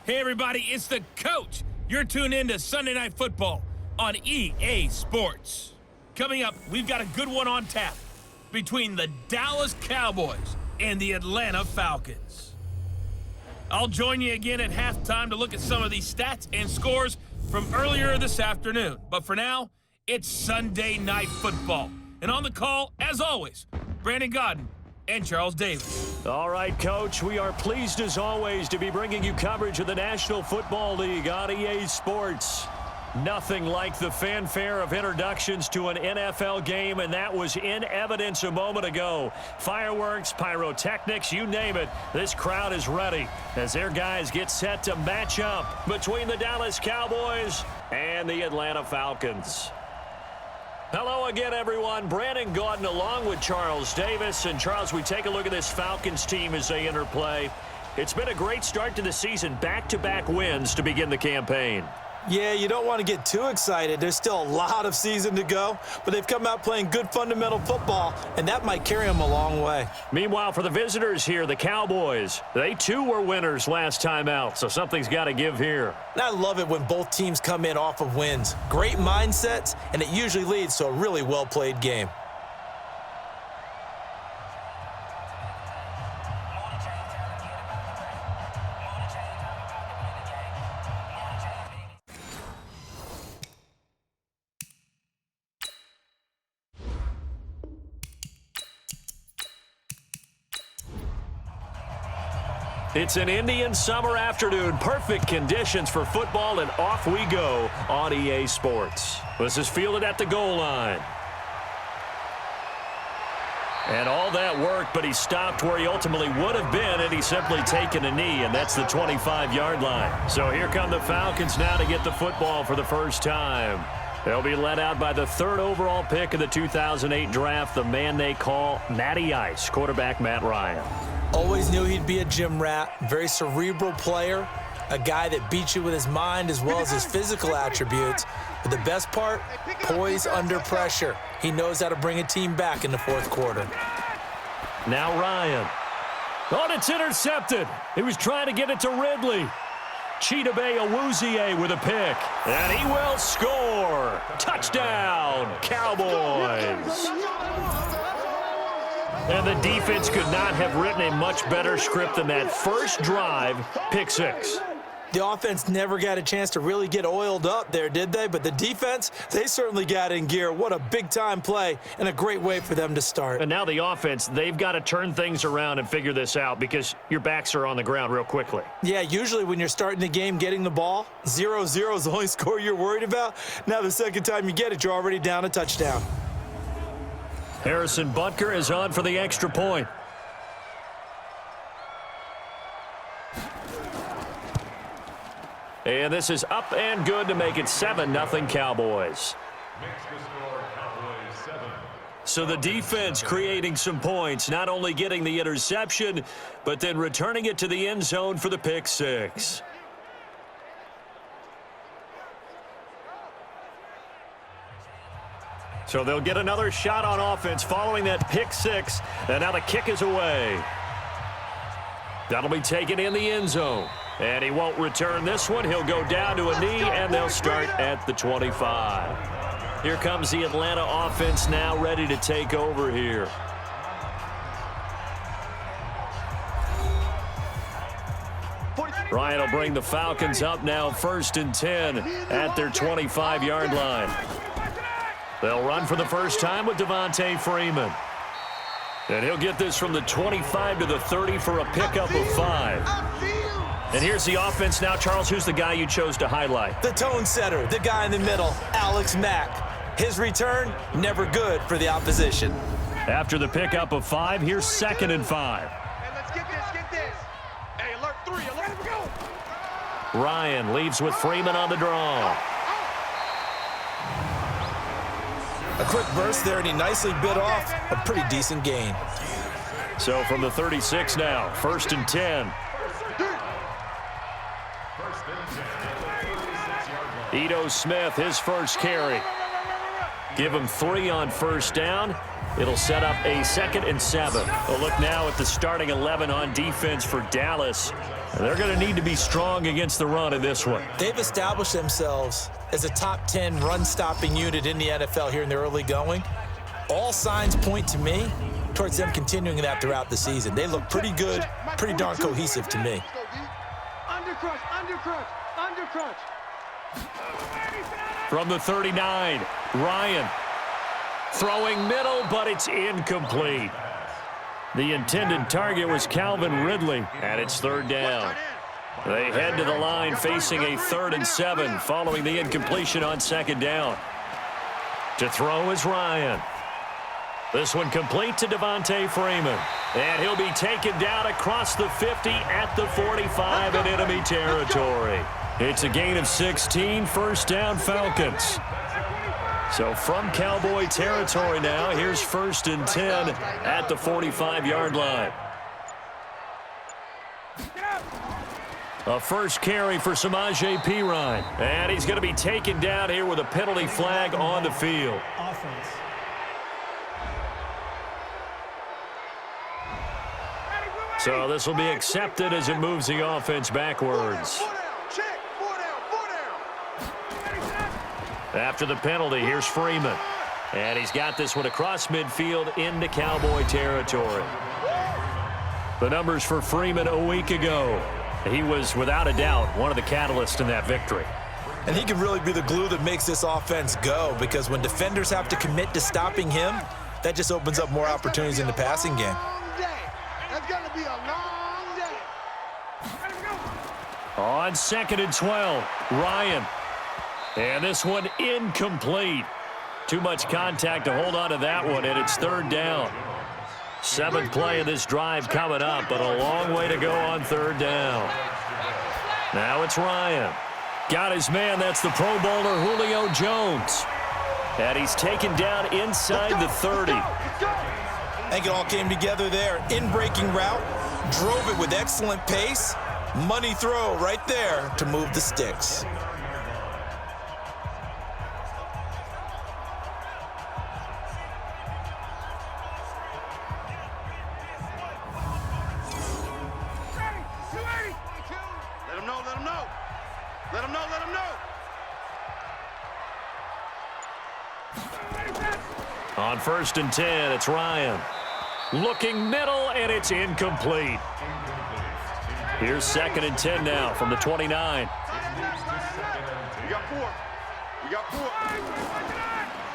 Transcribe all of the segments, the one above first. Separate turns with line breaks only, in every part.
Hey, everybody, it's the coach. You're tuned in to Sunday Night Football on EA Sports. Coming up, we've got a good one on tap between the Dallas Cowboys and the Atlanta Falcons. I'll join you again at halftime to look at some of these stats and scores from earlier this afternoon. But for now, it's Sunday Night Football. And on the call, as always, Brandon Godden and Charles Davis.
All right, Coach, we are pleased as always to be bringing you coverage of the National Football League on EA Sports. Nothing like the fanfare of introductions to an NFL game, and that was in evidence a moment ago. Fireworks, pyrotechnics, you name it, this crowd is ready as their guys get set to match up between the Dallas Cowboys and the Atlanta Falcons. Hello again, everyone. Brandon Gaudin along with Charles Davis. And, Charles, we take a look at this Falcons team as they enter play. It's been a great start to the season, back-to-back wins to begin the campaign.
Yeah, you don't want to get too excited. There's still a lot of season to go, but they've come out playing good fundamental football, and that might carry them a long way.
Meanwhile, for the visitors here, the Cowboys, they too were winners last time out, so something's got to give here.
And I love it when both teams come in off of wins. Great mindsets, and it usually leads to a really well-played game.
It's an Indian summer afternoon. Perfect conditions for football, and off we go on EA Sports. This is fielded at the goal line. And all that work, but he stopped where he ultimately would have been had he simply taken a knee, and that's the 25-yard line. So here come the Falcons now to get the football for the first time. They'll be led out by the third overall pick of the 2008 draft, the man they call Matty Ice, quarterback Matt Ryan.
Always knew he'd be a gym rat, very cerebral player, a guy that beats you with his mind as well as his physical attributes. But the best part, poise under pressure. He knows how to bring a team back in the fourth quarter.
Now Ryan. Oh, it's intercepted. He was trying to get it to Ridley. Chidobe Awuzie with a pick. And he will score. Touchdown, Cowboys. And the defense could not have written a much better script than that first drive, pick six.
The offense never got a chance to really get oiled up there, did they? But the defense, they certainly got in gear. What a big-time play and a great way for them to start.
And now the offense, they've got to turn things around and figure this out because your backs are on the ground real quickly.
Yeah, usually when you're starting the game getting the ball, 0-0 is the only score you're worried about. Now the second time you get it, you're already down a touchdown.
Harrison Butker is on for the extra point. And this is up and good to make it 7-0 Cowboys. So the defense creating some points, not only getting the interception, but then returning it to the end zone for the pick six. So they'll get another shot on offense following that pick six. And now the kick is away. That'll be taken in the end zone. And he won't return this one. He'll go down to a knee, and they'll start at the 25. Here comes the Atlanta offense now ready to take over here. Ryan will bring the Falcons up now 1st and 10 at their 25-yard line. They'll run for the first time with Devontae Freeman. And he'll get this from the 25 to the 30 for a pickup of 5. And here's the offense now. Charles, who's the guy you chose to highlight?
The tone setter, the guy in the middle, Alex Mack. His return, never good for the opposition.
After the pickup of 5, here's 2nd and 5.
Hey, let's get this. Hey, alert 3, alert, go.
Ryan leaves with Freeman on the draw.
A quick burst there, and he nicely bit off a pretty decent gain.
So from the 36 now, 1st and 10. Ito Smith, his first carry. Give him 3 on first down. It'll set up a 2nd and 7. We'll look now at the starting 11 on defense for Dallas. They're going to need to be strong against the run in this one.
They've established themselves as a top 10 run-stopping unit in the NFL here in the early going. All signs point to me towards them continuing that throughout the season. They look pretty good, pretty darn cohesive to me.
Undercrunch.
From the 39, Ryan throwing middle, but it's incomplete. The intended target was Calvin Ridley, and it's 3rd down. They head to the line facing a 3rd and 7 following the incompletion on 2nd down. To throw is Ryan. This one complete to Devontae Freeman. And he'll be taken down across the 50 at the 45 in enemy territory. It's a gain of 16, 1st down Falcons. So from Cowboy territory now, here's 1st and 10 at the 45-yard line. A first carry for Samaje Perine. And he's going to be taken down here with a penalty flag on the field. So this will be accepted as it moves the offense backwards. After the penalty, here's Freeman. And he's got this one across midfield into Cowboy territory. The numbers for Freeman a week ago. He was, without a doubt, one of the catalysts in that victory.
And he can really be the glue that makes this offense go, because when defenders have to commit to stopping him, that just opens up more opportunities in the passing game.
That's going to be a long day.
On 2nd and 12, Ryan. And this one incomplete. Too much contact to hold on to that one, and it's 3rd down. 7th play of this drive coming up, but a long way to go on 3rd down. Now it's Ryan. Got his man. That's the Pro Bowler Julio Jones. And he's taken down inside the 30.
I think it all came together there. In-breaking route, drove it with excellent pace. Money throw right there to move the sticks.
Let him know.
On 1st and 10, it's Ryan. Looking middle, and it's incomplete. Here's 2nd and 10 now from the 29.
We got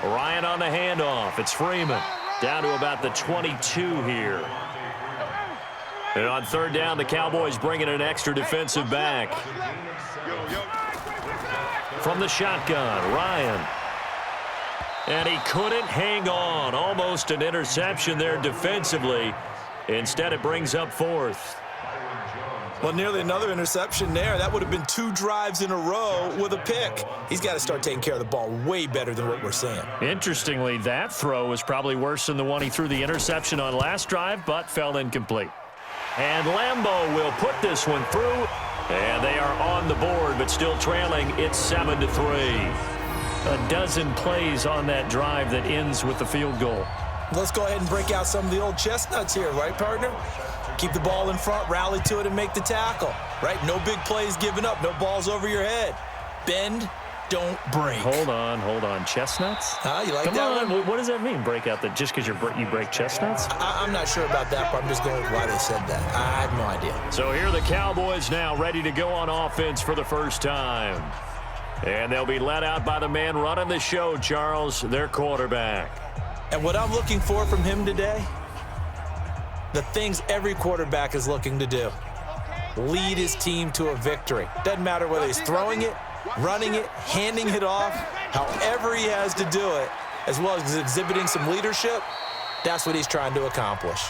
4.
Ryan on the handoff. It's Freeman. Down to about the 22 here. And on 3rd down, the Cowboys bringing an extra defensive back. From the shotgun, Ryan. And he couldn't hang on. Almost an interception there defensively. Instead, it brings up 4th.
Well, nearly another interception there. That would have been 2 drives in a row with a pick. He's got to start taking care of the ball way better than what we're seeing.
Interestingly, that throw was probably worse than the one he threw the interception on last drive, but fell incomplete. And Lambeau will put this one through. And they are on the board, but still trailing. It's 7-3. A dozen plays on that drive that ends with the field goal.
Let's go ahead and break out some of the old chestnuts here, right, partner? Keep the ball in front, rally to it, and make the tackle, right? No big plays given up, no balls over your head. Bend, don't break.
Hold on. Chestnuts?
You like
Come
that
on.
one?
What does that mean, break out? That just because you break chestnuts?
I'm not sure about that, but I'm just going with why they said that. I have no idea.
So here are the Cowboys now ready to go on offense for the first time. And they'll be led out by the man running the show, Charles, their quarterback.
And what I'm looking for from him today, the things every quarterback is looking to do. Lead his team to a victory. Doesn't matter whether he's throwing it, running it, handing it off, however he has to do it, as well as exhibiting some leadership, that's what he's trying to accomplish.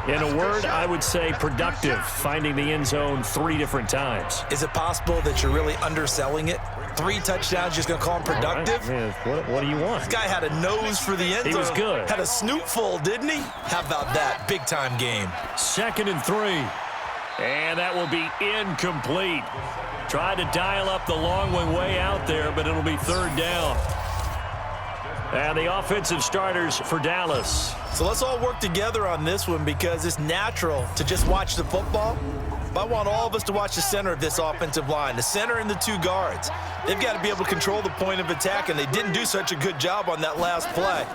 In a word, I would say productive, finding the end zone 3 different times.
Is it possible that you're really underselling it? 3 touchdowns, just going to call him productive?
Right. What do you want?
This guy had a nose for the end zone.
He was good.
Had a snootful, didn't he? How about that? Big-time game.
2nd and 3. And that will be incomplete. Tried to dial up the long one way out there, but it'll be 3rd down. And the offensive starters for Dallas.
So let's all work together on this one because it's natural to just watch the football. But I want all of us to watch the center of this offensive line, the center and the two guards. They've got to be able to control the point of attack, and they didn't do such a good job on that last play.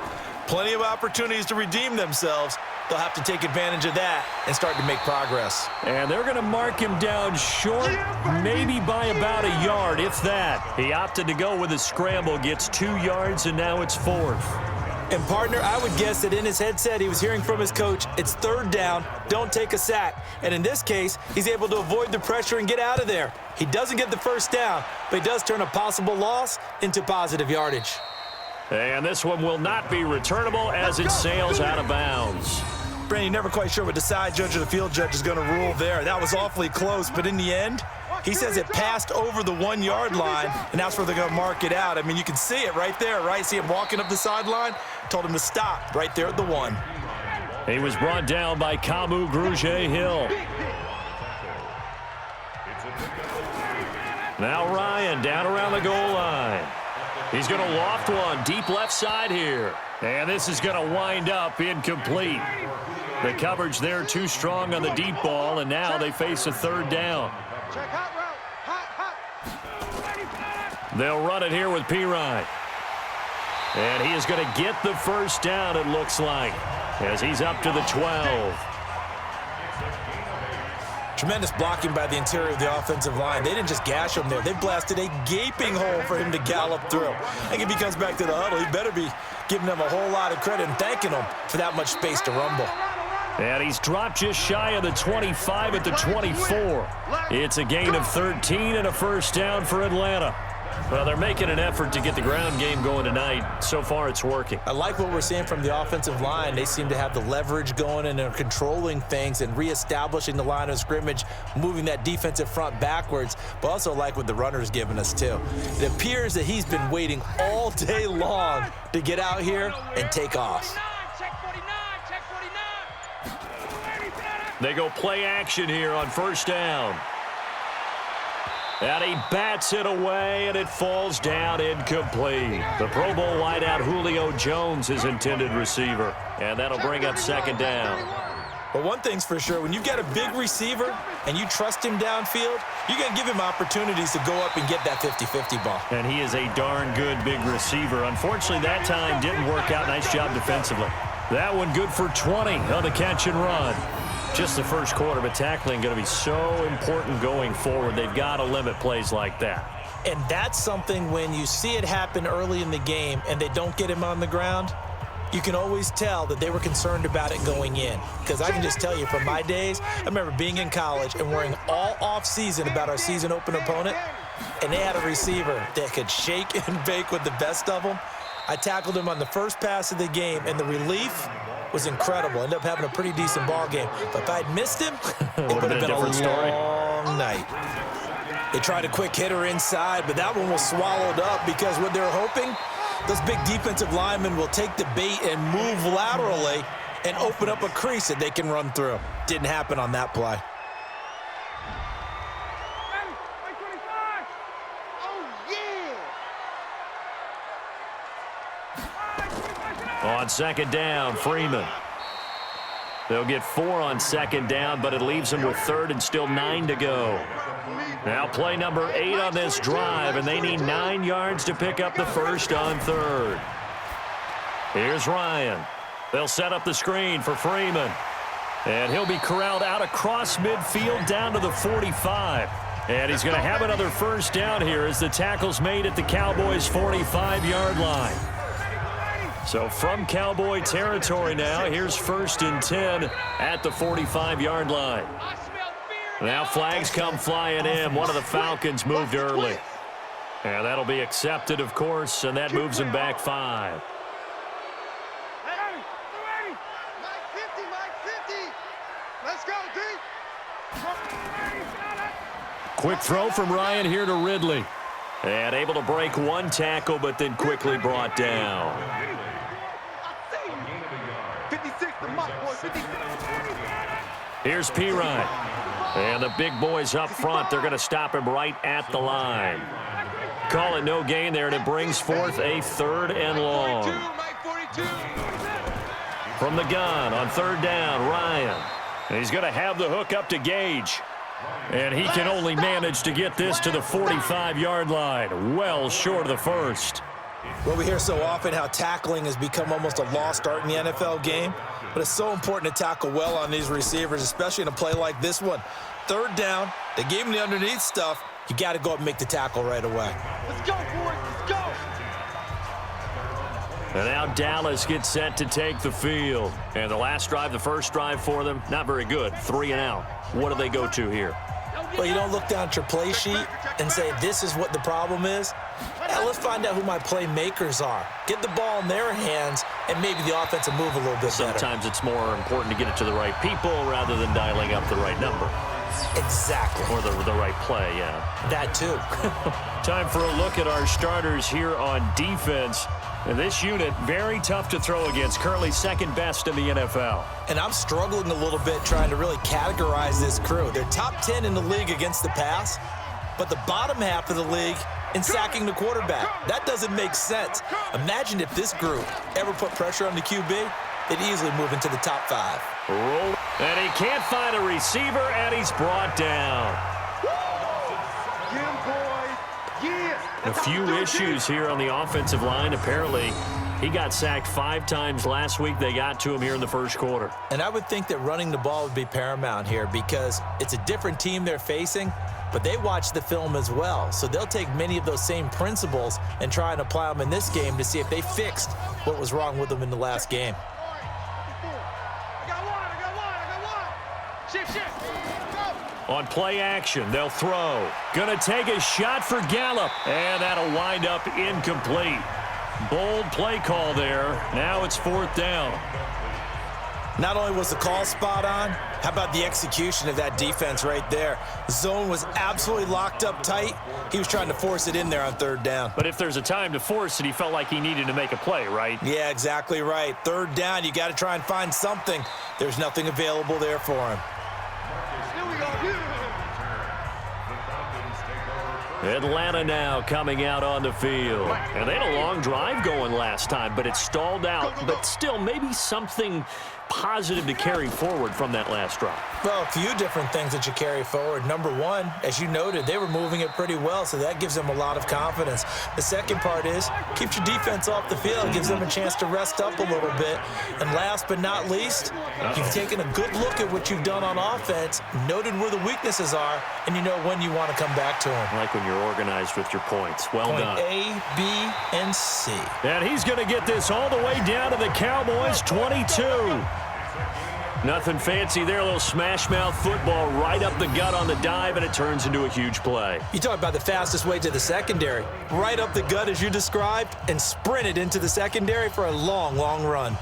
Plenty of opportunities to redeem themselves. They'll have to take advantage of that and start to make progress.
And they're going to mark him down short, maybe by about a yard, if that. He opted to go with a scramble, gets 2 yards, and now it's 4th.
And, partner, I would guess that in his headset he was hearing from his coach, it's 3rd down, don't take a sack. And in this case, he's able to avoid the pressure and get out of there. He doesn't get the 1st down, but he does turn a possible loss into positive yardage.
And this one will not be returnable as it sails out of bounds.
Brandon, you're never quite sure what the side judge or the field judge is going to rule there. That was awfully close, but in the end, he says it passed over the 1-yard line, and that's where they're going to mark it out. I mean, you can see it right there, right? See him walking up the sideline? Told him to stop right there at the 1.
He was brought down by Kamu Grugier-Hill. Now Ryan down around the goal line. He's going to loft one deep left side here. And this is going to wind up incomplete. The coverage there too strong on the deep ball, and now they face a 3rd down. They'll run it here with Pirine. And he is going to get the 1st down, it looks like, as he's up to the 12.
Tremendous blocking by the interior of the offensive line. They didn't just gash him there. They blasted a gaping hole for him to gallop through. I think if he comes back to the huddle, he better be giving them a whole lot of credit and thanking them for that much space to rumble.
And he's dropped just shy of the 25 at the 24. It's a gain of 13 and a 1st down for Atlanta. Well, they're making an effort to get the ground game going tonight. So far, it's working.
I like what we're seeing from the offensive line. They seem to have the leverage going and are controlling things and reestablishing the line of scrimmage, moving that defensive front backwards, but also like what the runner's giving us, too. It appears that he's been waiting all day long to get out here and take off.
They go play action here on 1st down. And he bats it away, and it falls down incomplete. The Pro Bowl wideout Julio Jones, his intended receiver. And that'll bring up 2nd down.
But one thing's for sure, when you've got a big receiver and you trust him downfield, you're going to give him opportunities to go up and get that 50-50 ball.
And he is a darn good big receiver. Unfortunately, that time didn't work out. Nice job defensively. That one good for 20 on the catch and run. Just the 1st quarter, but tackling going to be so important going forward. They've got to limit plays like that.
And that's something when you see it happen early in the game and they don't get him on the ground, you can always tell that they were concerned about it going in. Because I can just tell you from my days, I remember being in college and worrying all off-season about our season open opponent, and they had a receiver that could shake and bake with the best of them. I tackled him on the first pass of the game, and the relief was incredible. Ended up having a pretty decent ball game. But if I'd missed him, it would have been a long night. They tried a quick hitter inside, but that one was swallowed up because what they're hoping, those big defensive linemen will take the bait and move laterally and open up a crease that they can run through. Didn't happen on that play.
On 2nd down, Freeman. They'll get 4 on 2nd down, but it leaves them with 3rd and still 9 to go. Now play number 8 on this drive, and they need 9 yards to pick up the 1st on 3rd. Here's Ryan. They'll set up the screen for Freeman. And he'll be corralled out across midfield down to the 45. And he's going to have another 1st down here as the tackle's made at the Cowboys' 45-yard line. So from Cowboy territory now, here's 1st and 10 at the 45-yard line. Now flags come flying in. One of the Falcons moved early. And that'll be accepted, of course, and that moves him back 5.
Let's go, D.
Quick throw from Ryan here to Ridley. And able to break one tackle, but then quickly brought down.
56, the mock boy, 56.
Here's Pirine. And the big boys up front, they're going to stop him right at the line. Call it no gain there, and it brings forth a 3rd and long. From the gun on third down, Ryan. And he's going to have the hook up to Gage. And he can only manage to get this to the 45-yard line. Well short of the first.
Well, we hear so often how tackling has become almost a lost art in the NFL game. But it's so important to tackle well on these receivers, especially in a play like this one. Third down, they gave him the underneath stuff. You got to go up and make the tackle right away.
Let's go, boys. Let's go.
And now Dallas gets set to take the field. And the last drive, the first drive for them, not very good. 3 and out. What do they go to here?
Well, you don't look down at your play sheet and say, this is what the problem is. Now, let's find out who my playmakers are. Get the ball in their hands, and maybe the offense will move a little bit better.
Sometimes it's more important to get it to the right people rather than dialing up the right number.
Exactly.
Or the right play, yeah.
That too.
Time for a look at our starters here on defense. And this unit, very tough to throw against, currently second best in the NFL.
And I'm struggling a little bit trying to really categorize this crew. They're top 10 in the league against the pass, but the bottom half of the league in sacking the quarterback. That doesn't make sense. Imagine if this group ever put pressure on the QB, they'd easily move into the top 5.
Roll. And he can't find a receiver, and he's brought down. A few issues here on the offensive line. Apparently, he got sacked 5 times last week. They got to him here in the first quarter.
And I would think that running the ball would be paramount here because it's a different team they're facing, but they watch the film as well. So they'll take many of those same principles and try and apply them in this game to see if they fixed what was wrong with them in the last game.
On play action, they'll throw. Gonna take a shot for Gallup, and that'll wind up incomplete. Bold play call there. Now it's 4th down.
Not only was the call spot on, how about the execution of that defense right there? Zone was absolutely locked up tight. He was trying to force it in there on 3rd down.
But if there's a time to force it, he felt like he needed to make a play, right?
Yeah, exactly right. 3rd down, you got to try and find something. There's nothing available there for him.
Atlanta now coming out on the field. And they had a long drive going last time, but it stalled out. But still, maybe something positive to carry forward from that last drive.
Well, a few different things that you carry forward. Number one, as you noted, they were moving it pretty well, so that gives them a lot of confidence. The second part is, keeps your defense off the field, gives them a chance to rest up a little bit. And last but not least, you've taken a good look at what you've done on offense, noted where the weaknesses are, and you know when you want to come back to them.
I like when you're organized with your points. Well done.
Point A, B, and C.
And he's going to get this all the way down to the Cowboys' 22. Nothing fancy there, a little smash-mouth football right up the gut on the dive, and it turns into a huge play.
You talk about the fastest way to the secondary. Right up the gut as you described, and sprinted into the secondary for a long, long run.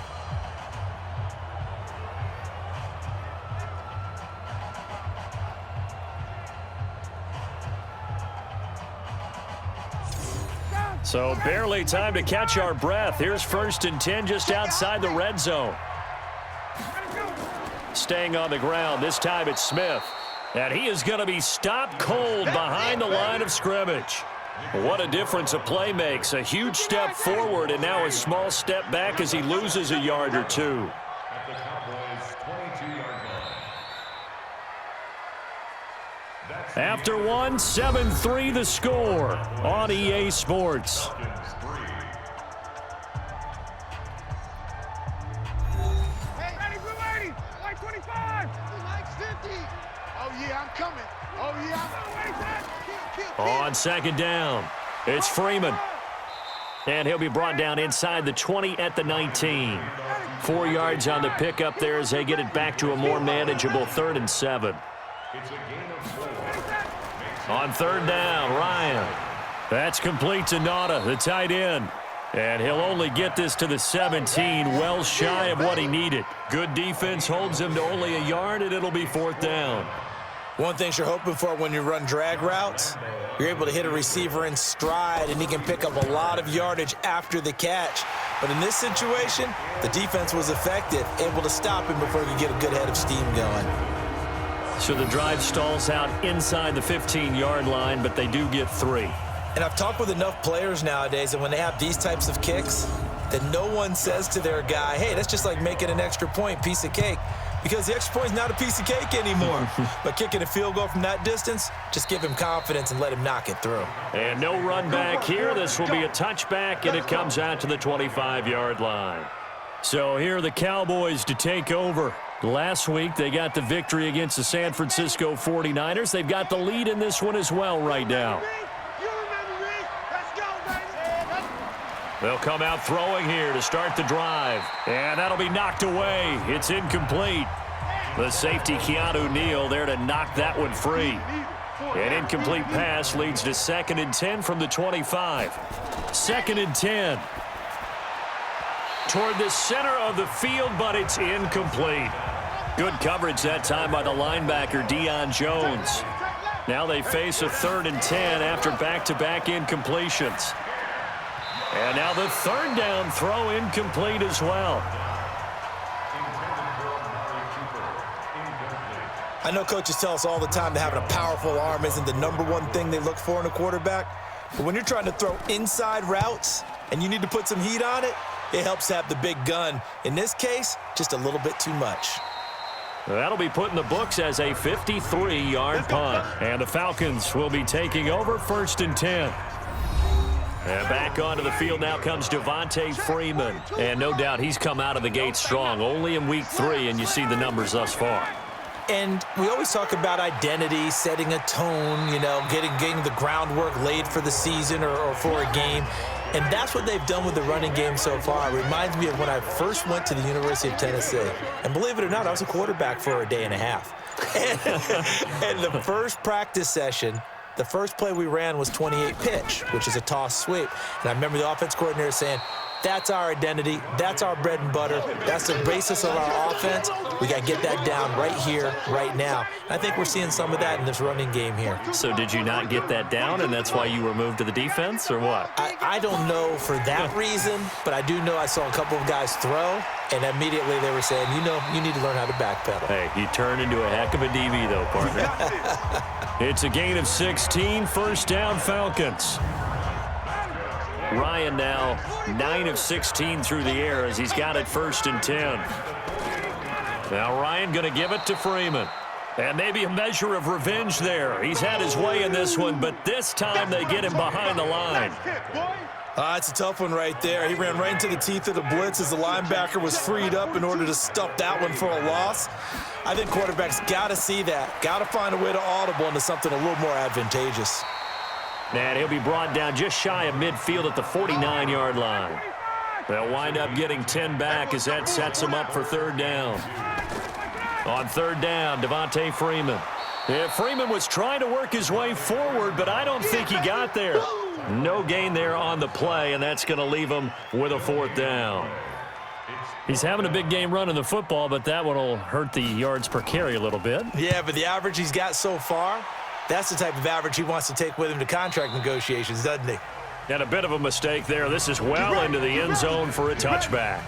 So barely time to catch our breath. Here's 1st and 10 just outside the red zone. Staying on the ground, this time it's Smith. And he is going to be stopped cold behind the line of scrimmage. What a difference a play makes. A huge step forward and now a small step back as he loses a yard or two. After one, 7-3 the score on EA Sports. On 2nd down, it's Freeman. And he'll be brought down inside the 20 at the 19. 4 yards on the pickup there as they get it back to a more manageable 3rd and 7. On 3rd down, Ryan. That's complete to Nauta, the tight end. And he'll only get this to the 17, well shy of what he needed. Good defense holds him to only a yard, and it'll be 4th down.
One thing you're hoping for when you run drag routes, you're able to hit a receiver in stride, and he can pick up a lot of yardage after the catch. But in this situation, the defense was effective, able to stop him before he could get a good head of steam going.
So the drive stalls out inside the 15-yard line, but they do get 3.
And I've talked with enough players nowadays, and when they have these types of kicks, that no one says to their guy, hey, that's just like making an extra point, piece of cake. Because the extra point is not a piece of cake anymore. But kicking a field goal from that distance, just give him confidence and let him knock it through.
And no run back here. This will be a touchback, and it comes out to the 25-yard line. So here are the Cowboys to take over. Last week, they got the victory against the San Francisco 49ers. They've got the lead in this one as well right now. They'll come out throwing here to start the drive. And that'll be knocked away. It's incomplete. The safety, Keanu Neal, there to knock that one free. An incomplete pass leads to 2nd and 10 from the 25. 2nd and 10. Toward the center of the field, but it's incomplete. Good coverage that time by the linebacker, Deion Jones. Now they face a 3rd and 10 after back-to-back incompletions. And now the 3rd down throw incomplete as well.
I know coaches tell us all the time that having a powerful arm isn't the #1 thing they look for in a quarterback. But when you're trying to throw inside routes and you need to put some heat on it, it helps to have the big gun. In this case, just a little bit too much.
That'll be put in the books as a 53-yard punt. And the Falcons will be taking over 1st and 10. And back onto the field now comes Devontae Freeman. And no doubt he's come out of the gate strong. Only in week 3, and you see the numbers thus far.
And we always talk about identity, setting a tone, getting the groundwork laid for the season or for a game. And that's what they've done with the running game so far. It reminds me of when I first went to the University of Tennessee. And believe it or not, I was a quarterback for a day and a half. And the first practice session, the first play we ran was 28 pitch, which is a toss sweep. And I remember the offense coordinator saying, that's our identity. That's our bread and butter. That's the basis of our offense. We got to get that down right here, right now. And I think we're seeing some of that in this running game here.
So did you not get that down, and that's why you were moved to the defense, or what?
I don't know for that reason, but I do know I saw a couple of guys throw, and immediately they were saying, you need to learn how to backpedal.
Hey, you turn into a heck of a DB, though, partner. It's a gain of 16, 1st down Falcons. Ryan now 9 of 16 through the air as he's got it 1st and 10. Now Ryan going to give it to Freeman. And maybe a measure of revenge there. He's had his way in this one, but this time they get him behind the line.
It's a tough one right there. He ran right into the teeth of the blitz as the linebacker was freed up in order to stuff that one for a loss. I think quarterbacks got to see that. Got to find a way to audible into something a little more advantageous.
And he'll be brought down just shy of midfield at the 49-yard line. They'll wind up getting 10 back as that sets them up for 3rd down. On 3rd down, Devontae Freeman. Yeah, Freeman was trying to work his way forward, but I don't think he got there. No gain there on the play, and that's going to leave him with a 4th down. He's having a big game running the football, but that one will hurt the yards per carry a little bit.
Yeah, but the average he's got so far, that's the type of average he wants to take with him to contract negotiations, doesn't he?
And a bit of a mistake there. This is well into the end zone for a touchback.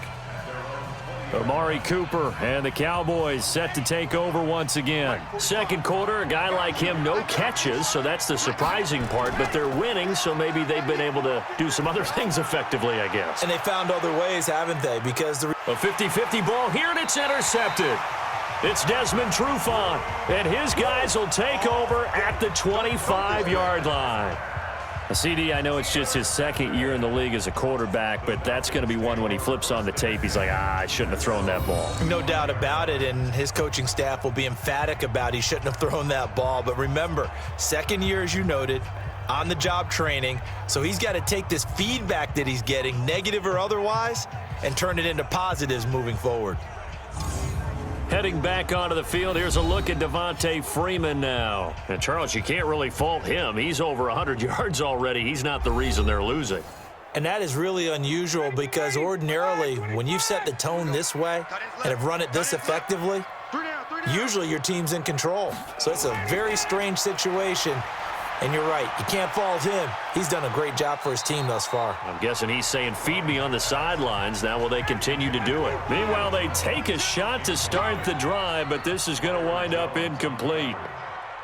Amari Cooper and the Cowboys set to take over once again. 2nd quarter, a guy like him, no catches, so that's the surprising part. But they're winning, so maybe they've been able to do some other things effectively, I guess.
And they found other ways, haven't they? Because
a 50-50 ball here, and it's intercepted. It's Desmond Trufant, and his guys will take over at the 25-yard line. CD, I know it's just his 2nd year in the league as a quarterback, but that's going to be one when he flips on the tape. He's like, I shouldn't have thrown that ball.
No doubt about it, and his coaching staff will be emphatic about he shouldn't have thrown that ball. But remember, 2nd year, as you noted, on-the-job training, so he's got to take this feedback that he's getting, negative or otherwise, and turn it into positives moving forward.
Heading back onto the field, here's a look at Devontae Freeman now. And, Charles, you can't really fault him. He's over 100 yards already. He's not the reason they're losing.
And that is really unusual because ordinarily, when you've set the tone this way and have run it this effectively, usually your team's in control. So it's a very strange situation. And you're right, you can't fault him. He's done a great job for his team thus far.
I'm guessing he's saying, feed me on the sidelines. Now will they continue to do it? Meanwhile, they take a shot to start the drive, but this is going to wind up incomplete.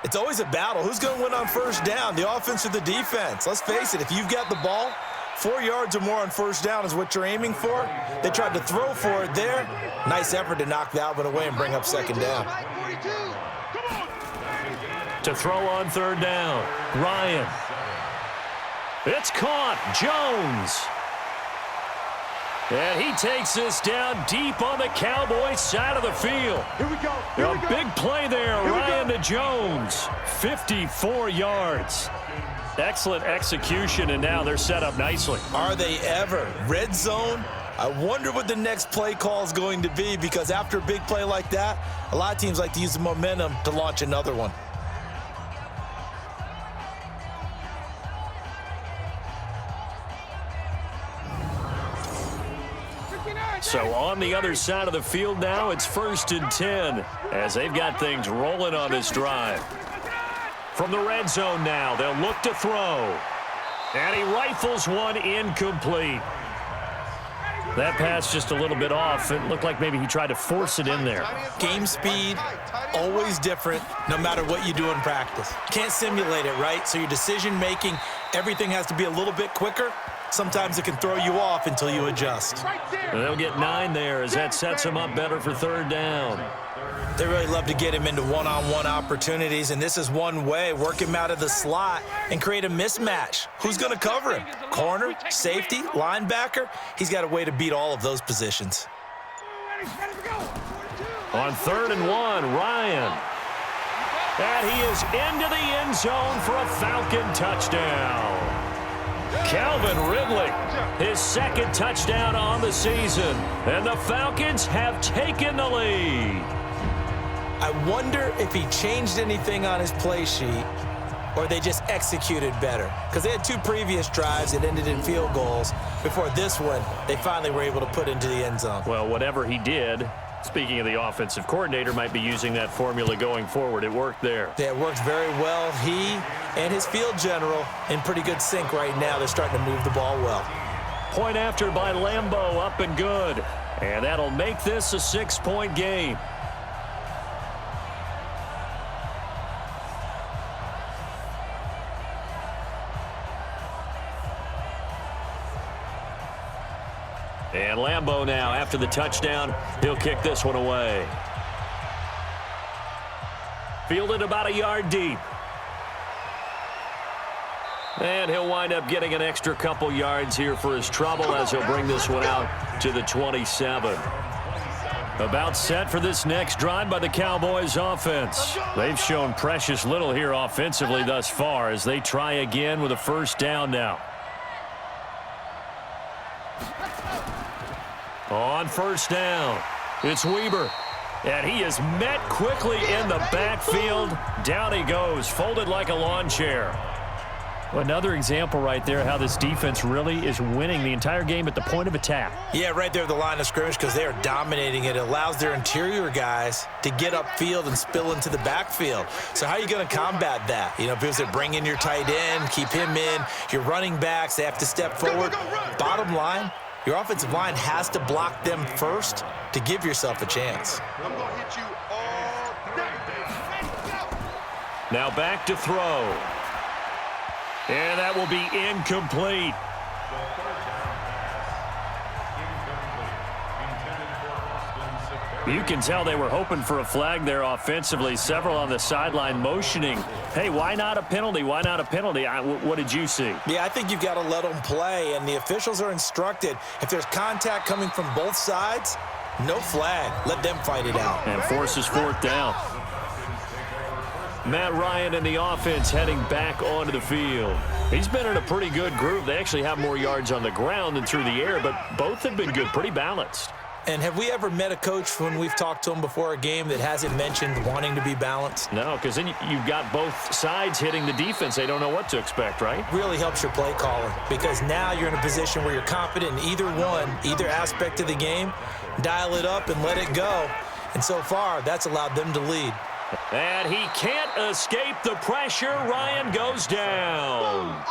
It's always a battle. Who's going to win on 1st down, the offense or the defense? Let's face it, if you've got the ball, 4 yards or more on first down is what you're aiming for. They tried to throw for it there. Nice effort to knock that one away and bring up second down.
To throw on third down, Ryan. It's caught. Jones. And he takes this down deep on the Cowboys side of the field.
Here we go.
A big play there, Ryan to Jones. 54 yards. Excellent execution, and now they're set up nicely.
Are they ever? Red zone? I wonder what the next play call is going to be, because after a big play like that, a lot of teams like to use the momentum to launch another one.
So on the other side of the field now, it's 1st and 10 as they've got things rolling on this drive. From the red zone now, they'll look to throw. And he rifles one incomplete. That pass just a little bit off. It looked like maybe he tried to force it in there.
Game speed, always different, no matter what you do in practice. Can't simulate it, right? So your decision-making, everything has to be a little bit quicker. Sometimes it can throw you off until you adjust.
And they'll get 9 there as that sets them up better for third down.
They really love to get him into one-on-one opportunities, and this is one way. Work him out of the slot and create a mismatch. Who's going to cover him? Corner, safety, linebacker? He's got a way to beat all of those positions.
On 3rd and 1, Ryan. And he is into the end zone for a Falcon touchdown. Calvin Ridley, his 2nd touchdown on the season, and the Falcons have taken the lead.
I wonder if he changed anything on his play sheet or they just executed better, because they had 2 previous drives that ended in field goals. Before this one, they finally were able to put into the end zone.
Well, whatever he did, speaking of the offensive coordinator, might be using that formula going forward. It worked there.
Yeah, it worked very well. He and his field general in pretty good sync right now. They're starting to move the ball well.
Point after by Lambeau, up and good. And that'll make this a 6-point game. And Lambeau now, after the touchdown, he'll kick this one away. Fielded about a yard deep. And he'll wind up getting an extra couple yards here for his trouble as he'll bring this one out to the 27. About set for this next drive by the Cowboys offense. They've shown precious little here offensively thus far as they try again with a first down now. On first down, it's Weber. And he is met quickly in the backfield. Down he goes, folded like a lawn chair. Another example right there how this defense really is winning the entire game at the point of attack.
Yeah, right there at the line of scrimmage, because they are dominating it. It allows their interior guys to get upfield and spill into the backfield. So how are you going to combat that? You know, because they're bringing your tight end, keep him in. Your running backs, they have to step forward. Bottom line, your offensive line has to block them first to give yourself a chance.
I'm going to hit you all day.
Now back to throw. And that will be incomplete. You can tell they were hoping for a flag there offensively. Several on the sideline motioning. Hey, why not a penalty? Why not a penalty? What did you see?
Yeah, I think you've got to let them play, and the officials are instructed. If there's contact coming from both sides, no flag. Let them fight it out.
And forces 4th down. Matt Ryan and the offense heading back onto the field. He's been in a pretty good group. They actually have more yards on the ground than through the air, but both have been good, pretty balanced.
And have we ever met a coach when we've talked to him before a game that hasn't mentioned wanting to be balanced?
No, because then you've got both sides hitting the defense. They don't know what to expect, right?
Really helps your play calling, because now you're in a position where you're confident in either one, either aspect of the game. Dial it up and let it go. And so far, that's allowed them to lead.
And he can't escape the pressure. Ryan goes down.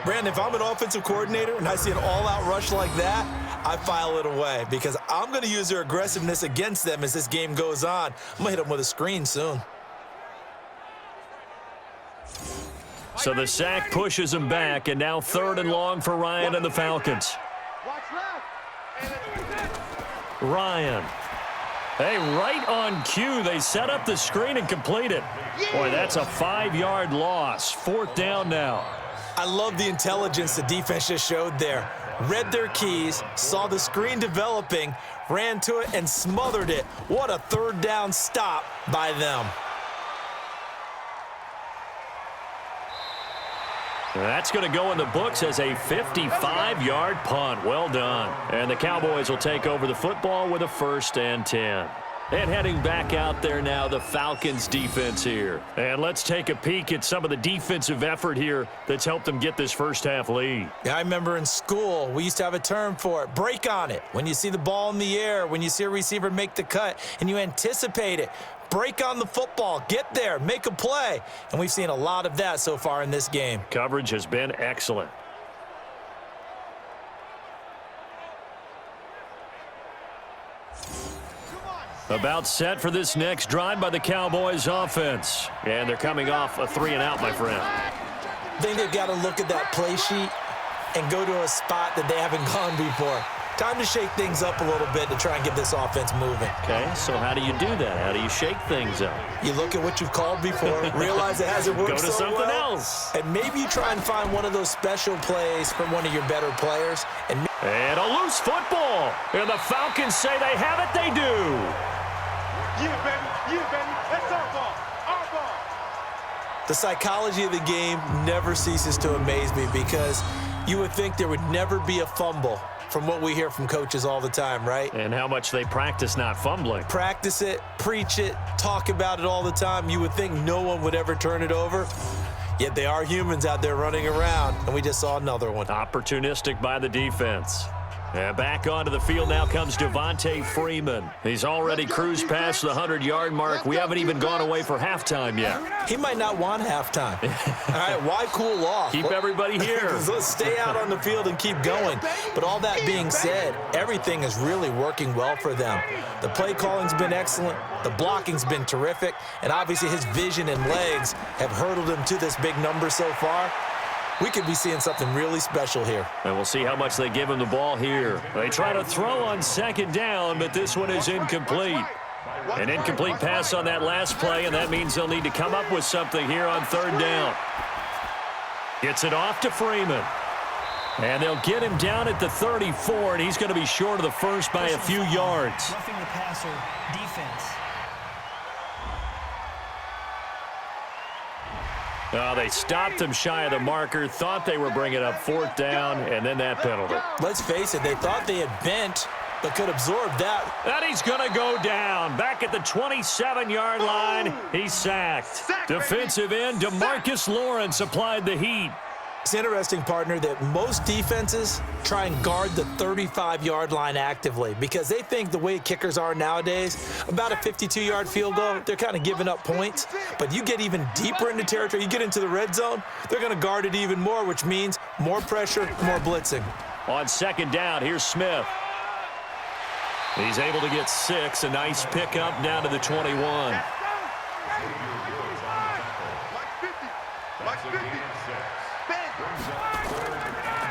Brandon, if I'm an offensive coordinator and I see an all-out rush like that, I file it away, because I'm going to use their aggressiveness against them as this game goes on. I'm going to hit them with a screen soon.
So the sack pushes him back, and now 3rd and long for Ryan and the Falcons. Ryan. Hey, right on cue. They set up the screen and complete it. Boy, that's a 5-yard loss. 4th down now.
I love the intelligence the defense just showed there. Read their keys, saw the screen developing, ran to it, and smothered it. What a 3rd down stop by them.
That's going to go in the books as a 55-yard punt. Well done. And the Cowboys will take over the football with a 1st and 10. And heading back out there now, the Falcons defense here. And let's take a peek at some of the defensive effort here that's helped them get this first-half lead.
Yeah, I remember in school, we used to have a term for it, break on it. When you see the ball in the air, when you see a receiver make the cut, and you anticipate it. Break on the football, get there, make a play. And we've seen a lot of that so far in this game.
Coverage has been excellent. About set for this next drive by the Cowboys offense. And they're coming off a 3-and-out, my friend.
I think they've got to look at that play sheet and go to a spot that they haven't gone before. Time to shake things up a little bit to try and get this offense moving.
Okay, so how do you do that? How do you shake things up?
You look at what you've called before, realize it hasn't worked
Go to
so
something
well,
else.
and maybe you try and find one of those special plays from one of your better players. And
a loose football. And the Falcons say they have it. They do.
You baby, that's our ball, our ball.
the psychology of the game never ceases to amaze me, because you would think there would never be a fumble from what we hear from coaches all the time, right?
And how much they practice not fumbling.
Practice it, preach it, talk about it all the time. You would think no one would ever turn it over. Yet they are humans out there running around, and we just saw another one.
Opportunistic by the defense. And back onto the field now comes Devontae Freeman. He's already cruised past the 100-yard mark. We haven't even gone away for halftime yet.
He might not want halftime. All right, why cool off?
Keep everybody here.
Let's stay out on the field and keep going. But all that being said, everything is really working well for them. The play calling's been excellent. The blocking's been terrific. And obviously his vision and legs have hurdled him to this big number so far. We could be seeing something really special here.
And we'll see how much they give him the ball here. They try to throw on second down, but this one is incomplete. An incomplete pass on that last play, and that means they'll need to come up with something here on third down. Gets it off to Freeman. And they'll get him down at the 34, and he's going to be short of the first by a few yards.
Roughing the passer defense.
They stopped him shy of the marker, thought they were bringing up fourth down, and then that penalty.
Let's face it, they thought they had bent, but could absorb that.
And he's going to go down. Back at the 27-yard line, he's sacked. Defensive end DeMarcus Lawrence applied the heat.
It's interesting, partner, that most defenses try and guard the 35-yard line actively, because they think the way kickers are nowadays, about a 52-yard field goal, they're kind of giving up points. But you get even deeper into territory, you get into the red zone, they're going to guard it even more, which means more pressure, more blitzing.
On second down, here's Smith. He's able to get 6, a nice pickup down to the 21.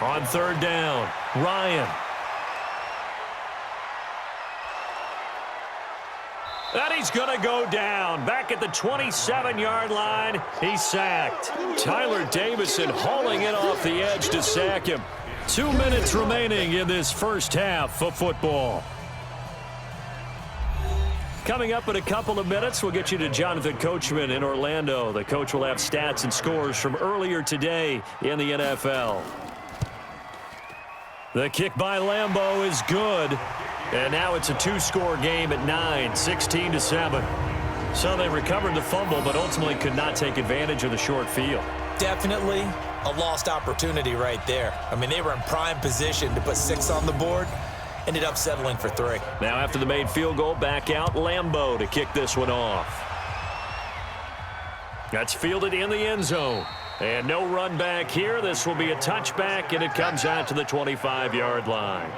On third down, Ryan. And he's going to go down. Back at the 27-yard line, he's sacked. Tyler Davison hauling it off the edge to sack him. 2 minutes remaining in this first half of football. Coming up in a couple of minutes, we'll get you to Jonathan Coachman in Orlando. The coach will have stats and scores from earlier today in the NFL. The kick by Lambeau is good. And now it's a two-score game at 9, 16-7. So they recovered the fumble, but ultimately could not take advantage of the short field.
Definitely a lost opportunity right there. I mean, they were in prime position to put 6 on the board. Ended up settling for 3.
Now after the made field goal, back out Lambeau to kick this one off. That's fielded in the end zone. And no run back here. This will be a touchback, and it comes out to the 25-yard line.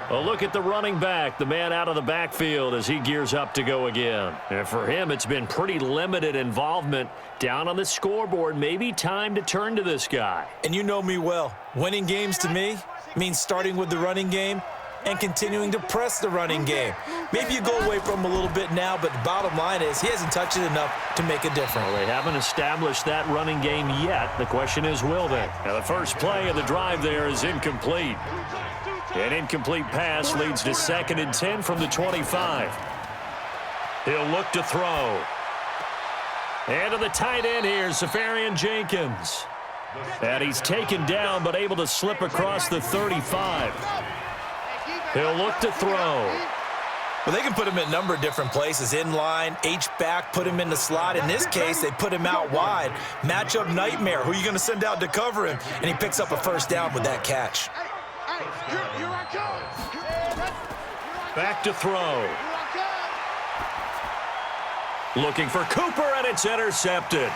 A look at the running back, the man out of the backfield as he gears up to go again. And for him, it's been pretty limited involvement down on the scoreboard. Maybe time to turn to this guy.
And you know me well. Winning games to me means starting with the running game and continuing to press the running game. Maybe you go away from him a little bit now, but the bottom line is he hasn't touched it enough to make a difference.
Well, they haven't established that running game yet. The question is, will they? Now, the first play of the drive there is incomplete. An incomplete pass leads to 2nd and 10 from the 25. He'll look to throw. And to the tight end here, Safarian Jenkins. And he's taken down but able to slip across the 35. He'll look to throw.
Well, they can put him in a number of different places. In line, H-back, put him in the slot. In this case, they put him out wide. Matchup nightmare. Who are you going to send out to cover him? And he picks up a first down with that catch.
Back to throw. Looking for Cooper, and it's intercepted.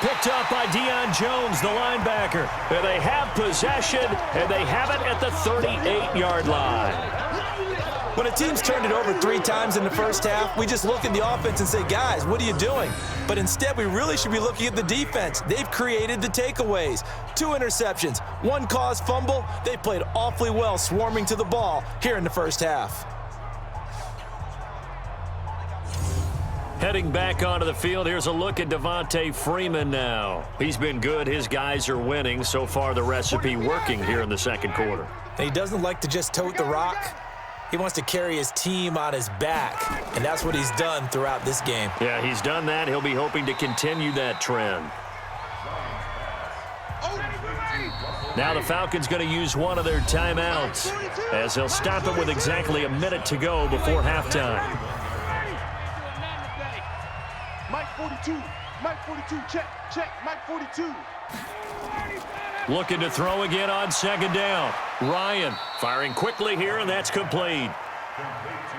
Picked up by Deion Jones, the linebacker. And they have possession, and they have it at the 38-yard line.
When a team's turned it over 3 times in the first half, we just look at the offense and say, guys, what are you doing? But instead, we really should be looking at the defense. They've created the takeaways. 2 interceptions, 1 caused fumble. They played awfully well swarming to the ball here in the first half.
Heading back onto the field, here's a look at Devontae Freeman now. He's been good. His guys are winning. So far, the recipe working here in the second quarter.
And he doesn't like to just tote the rock. He wants to carry his team on his back, and that's what he's done throughout this game.
Yeah, he's done that. He'll be hoping to continue that trend. Now the Falcons going to use one of their timeouts as they'll stop it with exactly a minute to go before halftime.
Mike 42, Mike 42, check, Mike 42.
Looking to throw again on 2nd down. Ryan firing quickly here, and that's complete.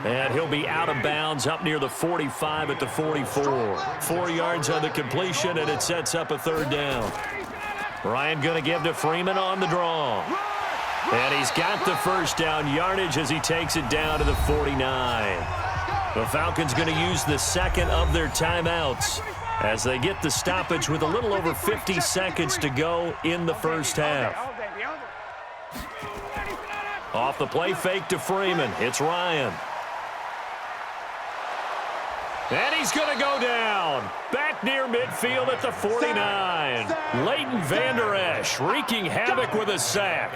And he'll be out of bounds up near the 45 at the 44. 4 yards on the completion, and it sets up a 3rd down. Ryan going to give to Freeman on the draw. And he's got the first down yardage as he takes it down to the 49. The Falcons going to use the second of their timeouts as they get the stoppage with a little over 50 seconds to go in the first half. Off the play fake to Freeman. It's Ryan. And he's going to go down. Back near midfield at the 49. Leighton Vander Esch wreaking havoc with a sack.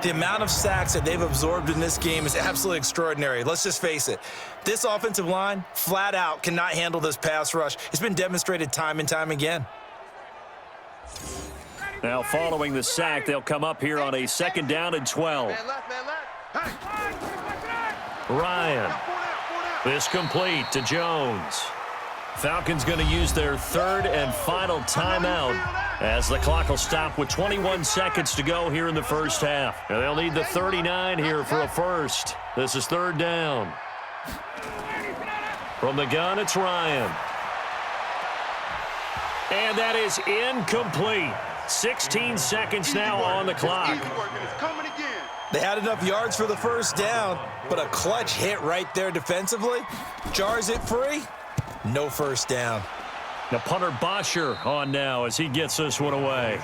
The amount of sacks that they've absorbed in this game is absolutely extraordinary. Let's just face it. This offensive line, flat out, cannot handle this pass rush. It's been demonstrated time and time again.
Now following the sack, they'll come up here on a 2nd down and 12. Ryan. This complete to Jones. Falcons going to use their 3rd and final timeout as the clock will stop with 21 seconds to go here in the first half. And they'll need the 39 here for a first. This is 3rd down. From the gun, it's Ryan. And that is incomplete. 16 seconds now on the clock.
They had enough yards for the first down, but a clutch hit right there defensively. Jars it free. No first down.
The punter Bosher on now as he gets this one away.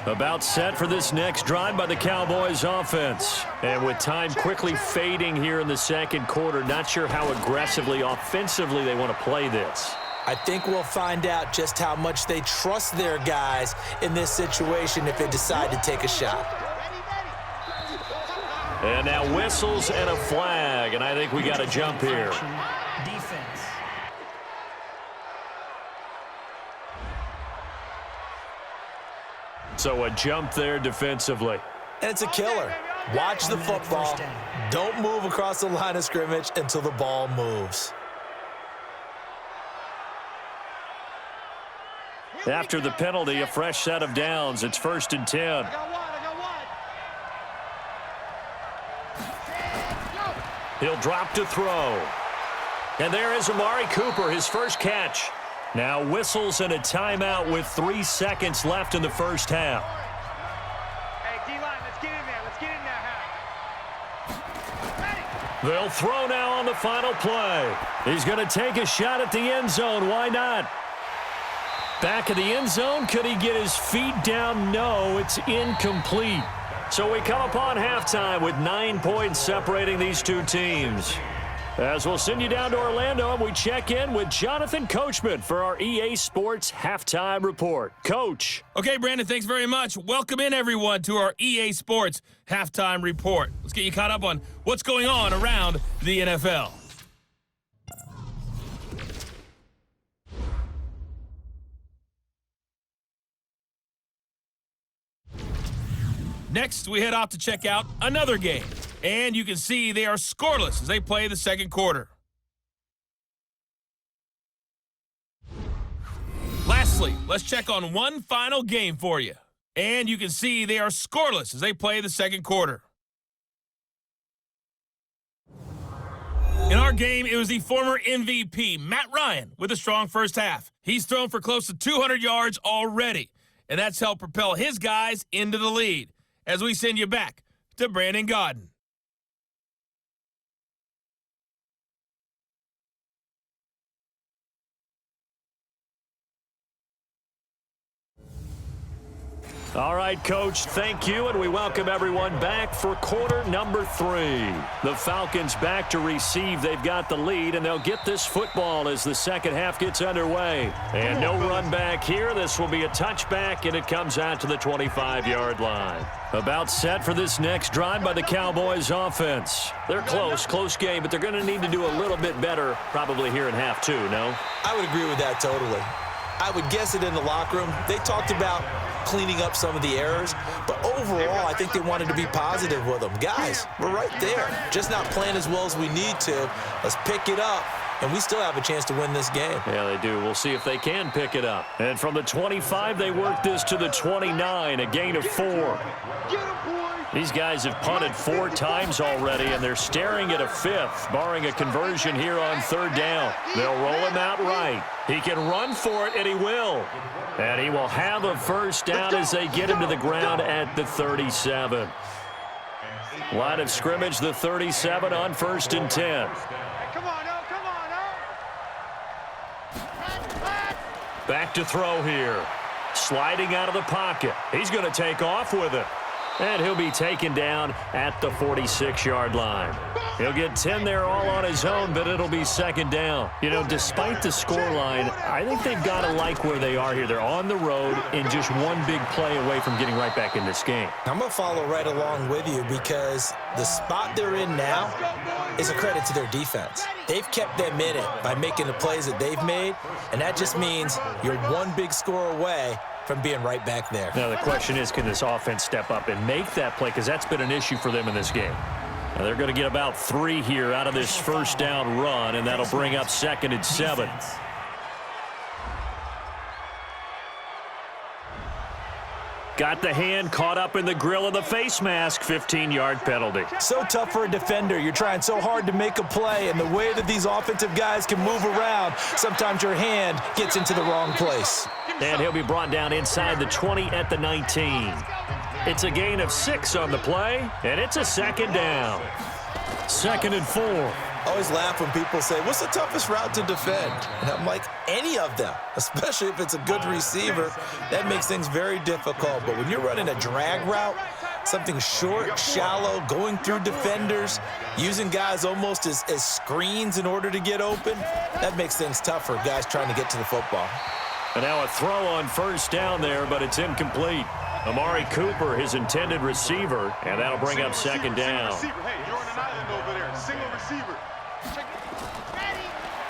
About set for this next drive by the Cowboys offense. And with time quickly fading here in the second quarter, not sure how aggressively, offensively they want to play this.
I think we'll find out just how much they trust their guys in this situation if they decide to take a shot.
And now whistles and a flag, and I think we got a jump here.
Defense.
So a jump there defensively.
And it's a killer. Watch the football. Don't move across the line of scrimmage until the ball moves.
After the penalty, a fresh set of downs. It's 1st and 10. He'll drop to throw. And there is Amari Cooper, his first catch. Now whistles and a timeout with 3 seconds left in the first half.
Hey, D-line, let's get in there. Let's get in there.
They'll throw now on the final play. He's going to take a shot at the end zone. Why not? Back of the end zone. Could he get his feet down? No, it's incomplete. So we come upon halftime with 9 points separating these two teams. As we'll send you down to Orlando, and we check in with Jonathan Coachman for our EA Sports Halftime Report. Coach.
Okay, Brandon, thanks very much. Welcome in, everyone, to our EA Sports Halftime Report. Let's get you caught up on what's going on around the NFL. Next, we head off to check out another game. And you can see they are scoreless as they play the second quarter. Lastly, let's check on one final game for you. And you can see they are scoreless as they play the second quarter. In our game, it was the former MVP, Matt Ryan, with a strong first half. He's thrown for close to 200 yards already, and that's helped propel his guys into the lead. As we send you back to Brandon Gaudin.
All right, Coach, thank you, and we welcome everyone back for quarter number 3. The Falcons back to receive. They've got the lead, and they'll get this football as the second half gets underway. And no run back here. This will be a touchback, and it comes out to the 25-yard line. About set for this next drive by the Cowboys offense. They're close game, but they're going to need to do a little bit better probably here in half 2, no?
I would agree with that totally. I would guess it in the locker room. They talked about cleaning up some of the errors, but overall, I think they wanted to be positive with them. Guys, we're right there. Just not playing as well as we need to. Let's pick it up, and we still have a chance to win this game.
Yeah, they do. We'll see if they can pick it up. And from the 25, they work this to the 29, a gain of 4. These guys have punted 4 times already, and they're staring at a 5th, barring a conversion here on 3rd down. They'll roll him out right. He can run for it, and he will. And he will have a first down as they get him to the ground at the 37. Line of scrimmage, the 37 on 1st and 10. Back to throw here. Sliding out of the pocket. He's going to take off with it. And he'll be taken down at the 46-yard line. He'll get 10 there all on his own, but it'll be 2nd down. You know, despite the scoreline, I think they've got to like where they are here. They're on the road and just one big play away from getting right back in this game.
I'm going to follow right along with you because the spot they're in now is a credit to their defense. They've kept them in it by making the plays that they've made, and that just means you're one big score away from being right back there.
Now, the question is, can this offense step up and make that play? Because that's been an issue for them in this game. Now, they're going to get about 3 here out of this first down run, and that'll bring up 2nd and 7. Got the hand caught up in the grill of the face mask. 15-yard penalty.
So tough for a defender. You're trying so hard to make a play, and the way that these offensive guys can move around, sometimes your hand gets into the wrong place.
And he'll be brought down inside the 20 at the 19. It's a gain of 6 on the play, and it's a 2nd down. 2nd and 4.
I always laugh when people say, what's the toughest route to defend? And I'm like, any of them, especially if it's a good receiver. That makes things very difficult. But when you're running a drag route, something short, shallow, going through defenders, using guys almost as screens in order to get open, that makes things tough for guys trying to get to the football.
And now a throw on 1st down there, but it's incomplete. Amari Cooper, his intended receiver, and that'll bring up 2nd down.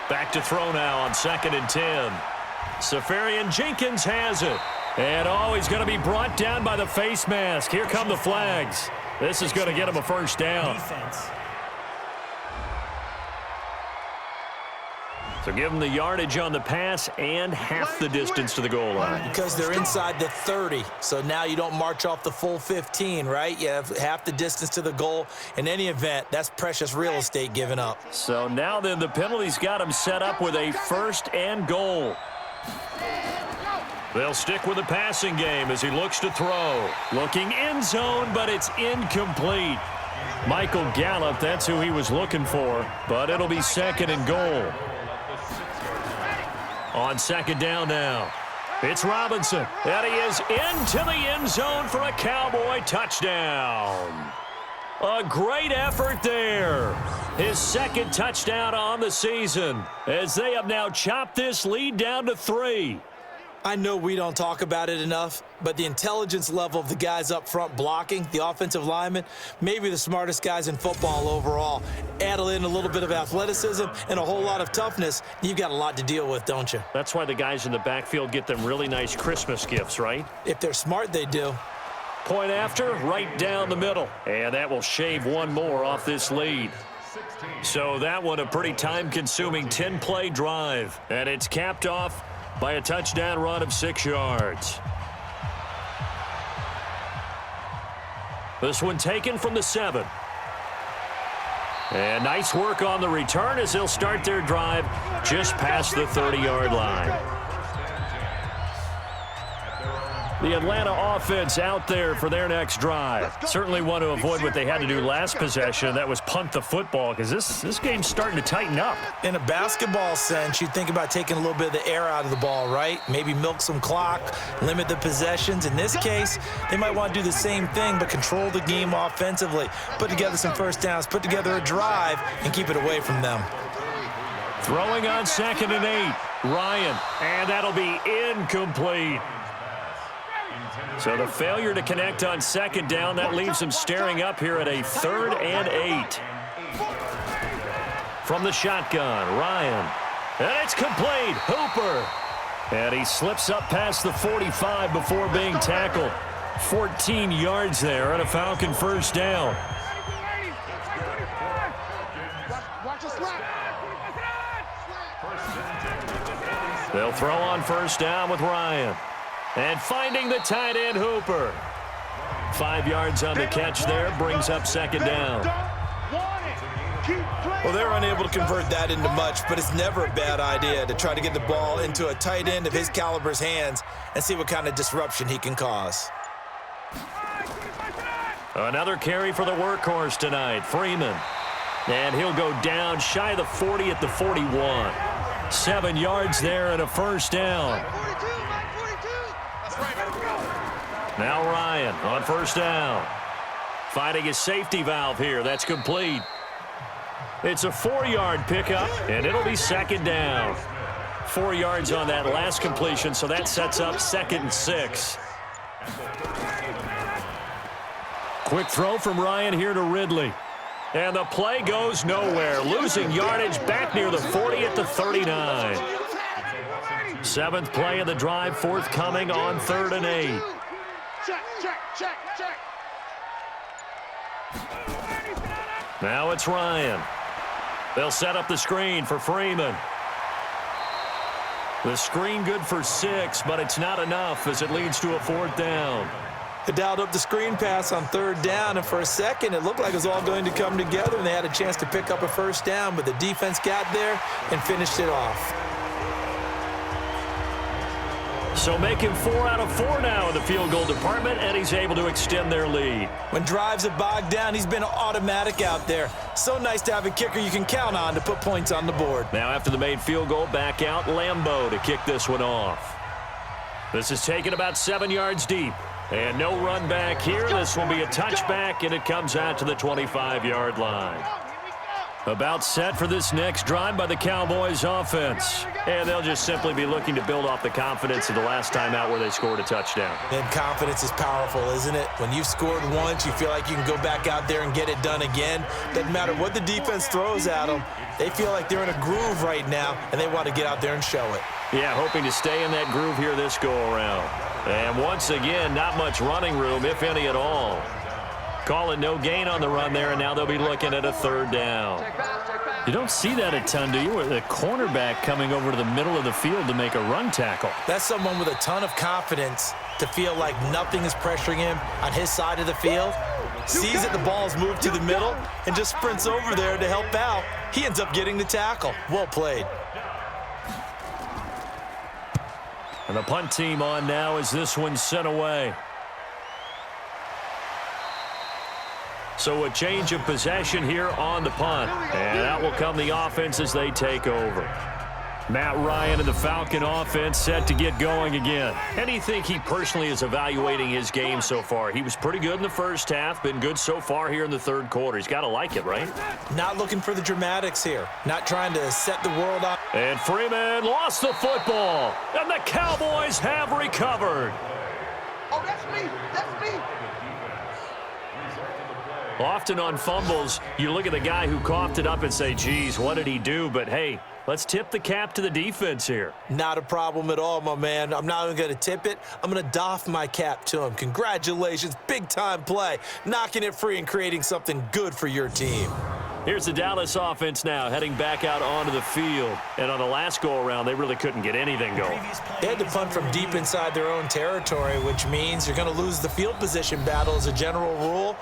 Back to throw now on 2nd and 10. Safarian Jenkins has it. And, he's going to be brought down by the face mask. Here come the flags. This is going to get him a first down.
Defense.
So give them the yardage on the pass and half the distance to the goal line.
Because they're inside the 30, so now you don't march off the full 15, right? You have half the distance to the goal. In any event, that's precious real estate given up.
So now then the penalty's got him set up with a 1st and goal. They'll stick with the passing game as he looks to throw. Looking end zone, but it's incomplete. Michael Gallup, that's who he was looking for, but it'll be second and goal. On second down now, it's Robinson, and he is into the end zone for a Cowboy touchdown. A great effort there. His second touchdown on the season, as they have now chopped this lead down to 3.
I know we don't talk about it enough, but the intelligence level of the guys up front blocking, the offensive linemen, maybe the smartest guys in football overall. Add in a little bit of athleticism and a whole lot of toughness, you've got a lot to deal with, don't you?
That's why the guys in the backfield get them really nice Christmas gifts, right?
If they're smart, they do.
Point after, right down the middle. And that will shave one more off this lead. So that one a pretty time-consuming 10-play drive. And it's capped off by a touchdown run of 6 yards. This one taken from the 7. And nice work on the return as they'll start their drive just past the 30-yard line. The Atlanta offense out there for their next drive. Certainly want to avoid what they had to do last possession. That was punt the football, because this game's starting to tighten up.
In a basketball sense, you think about taking a little bit of the air out of the ball, right? Maybe milk some clock, limit the possessions. In this case, they might want to do the same thing, but control the game offensively. Put together some first downs, put together a drive, and keep it away from them.
Throwing on 2nd and 8. Ryan, and that'll be incomplete. So the failure to connect on 2nd down, that leaves them staring up here at a 3rd and 8. From the shotgun, Ryan. And it's complete. Hooper. And he slips up past the 45 before being tackled. 14 yards there and a Falcon first down. They'll throw on first down with Ryan. And finding the tight end, Hooper. 5 yards on the catch there, brings up 2nd down.
Well, they're unable to convert that into much, but it's never a bad idea to try to get the ball into a tight end of his caliber's hands and see what kind of disruption he can cause.
Another carry for the workhorse tonight, Freeman. And he'll go down shy of the 40 at the 41. 7 yards there and a first down. Now Ryan on first down. Finding his safety valve here. That's complete. It's a 4-yard pickup, and it'll be 2nd down. 4 yards on that last completion, so that sets up 2nd and 6. Quick throw from Ryan here to Ridley. And the play goes nowhere. Losing yardage back near the 40 at the 39. 7th play of the drive, forthcoming on 3rd and 8.
Check.
Now it's Ryan. They'll set up the screen for Freeman. The screen good for 6, but it's not enough as it leads to a 4th down.
They dialed up the screen pass on 3rd down, and for a second, it looked like it was all going to come together, and they had a chance to pick up a first down, but the defense got there and finished it off.
So make him 4 out of 4 now in the field goal department, and he's able to extend their lead.
When drives are bogged down, he's been automatic out there. So nice to have a kicker you can count on to put points on the board.
Now after the made field goal, back out Lambeau to kick this one off. This is taken about 7 yards deep. And no run back here. This will be a touchback, and it comes out to the 25-yard line. About set for this next drive by the Cowboys offense. And they'll just simply be looking to build off the confidence of the last time out where they scored a touchdown.
And confidence is powerful, isn't it? When you've scored once, you feel like you can go back out there and get it done again. Doesn't matter what the defense throws at them. They feel like they're in a groove right now, and they want to get out there and show it.
Yeah, hoping to stay in that groove here this go-around. And once again, not much running room, if any at all. Calling no gain on the run there, and now they'll be looking at a 3rd down. You don't see that a ton, do you? With a cornerback coming over to the middle of the field to make a run tackle.
That's someone with a ton of confidence to feel like nothing is pressuring him on his side of the field. Sees that the ball's moved to the middle and just sprints over there to help out. He ends up getting the tackle. Well played.
And the punt team on now as this one's sent away. So a change of possession here on the punt. And out will come the offense as they take over. Matt Ryan and the Falcon offense set to get going again. How do you think he personally is evaluating his game so far? He was pretty good in the first half, been good so far here in the third quarter. He's got to like it, right?
Not looking for the dramatics here. Not trying to set the world up.
And Freeman lost the football. And the Cowboys have recovered.
Oh, that's me. That's me.
Often on fumbles, you look at the guy who coughed it up and say, geez, what did he do? But, hey, let's tip the cap to the defense here.
Not a problem at all, my man. I'm not even going to tip it. I'm going to doff my cap to him. Congratulations. Big-time play. Knocking it free and creating something good for your team.
Here's the Dallas offense now heading back out onto the field. And on the last go-around, they really couldn't get anything going.
They had to punt from deep inside their own territory, which means you're going to lose the field position battle as a general rule.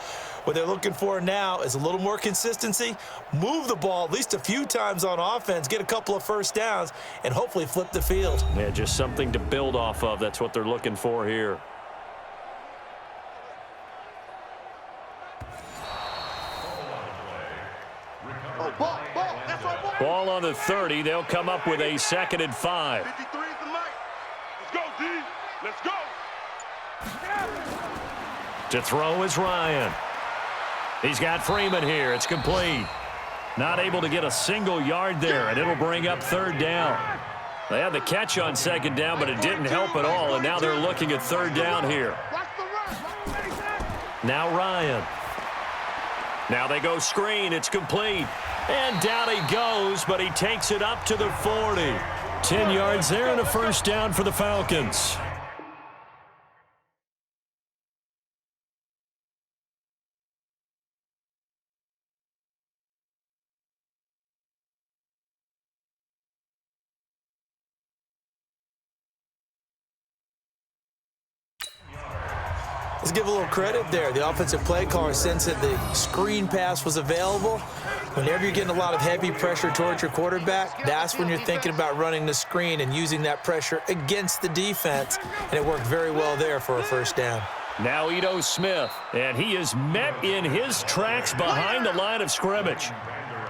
What they're looking for now is a little more consistency, move the ball at least a few times on offense, get a couple of first downs, and hopefully flip the field.
Yeah, just something to build off of. That's what they're looking for here. Ball on the 30. They'll come up with a 2nd and 5.
53 is the night. Let's go, D. Let's go.
To throw is Ryan. He's got Freeman here. It's complete. Not able to get a single yard there, and it'll bring up 3rd down. They had the catch on 2nd down, but it didn't help at all, and now they're looking at 3rd down here. Now Ryan. Now they go screen. It's complete. And down he goes, but he takes it up to the 40. 10 yards there and a 1st down for the Falcons.
Let's give a little credit there. The offensive play caller sensed that the screen pass was available. Whenever you're getting a lot of heavy pressure towards your quarterback, that's when you're thinking about running the screen and using that pressure against the defense. And it worked very well there for a 1st down.
Now Ito Smith, and he is met in his tracks behind the line of scrimmage.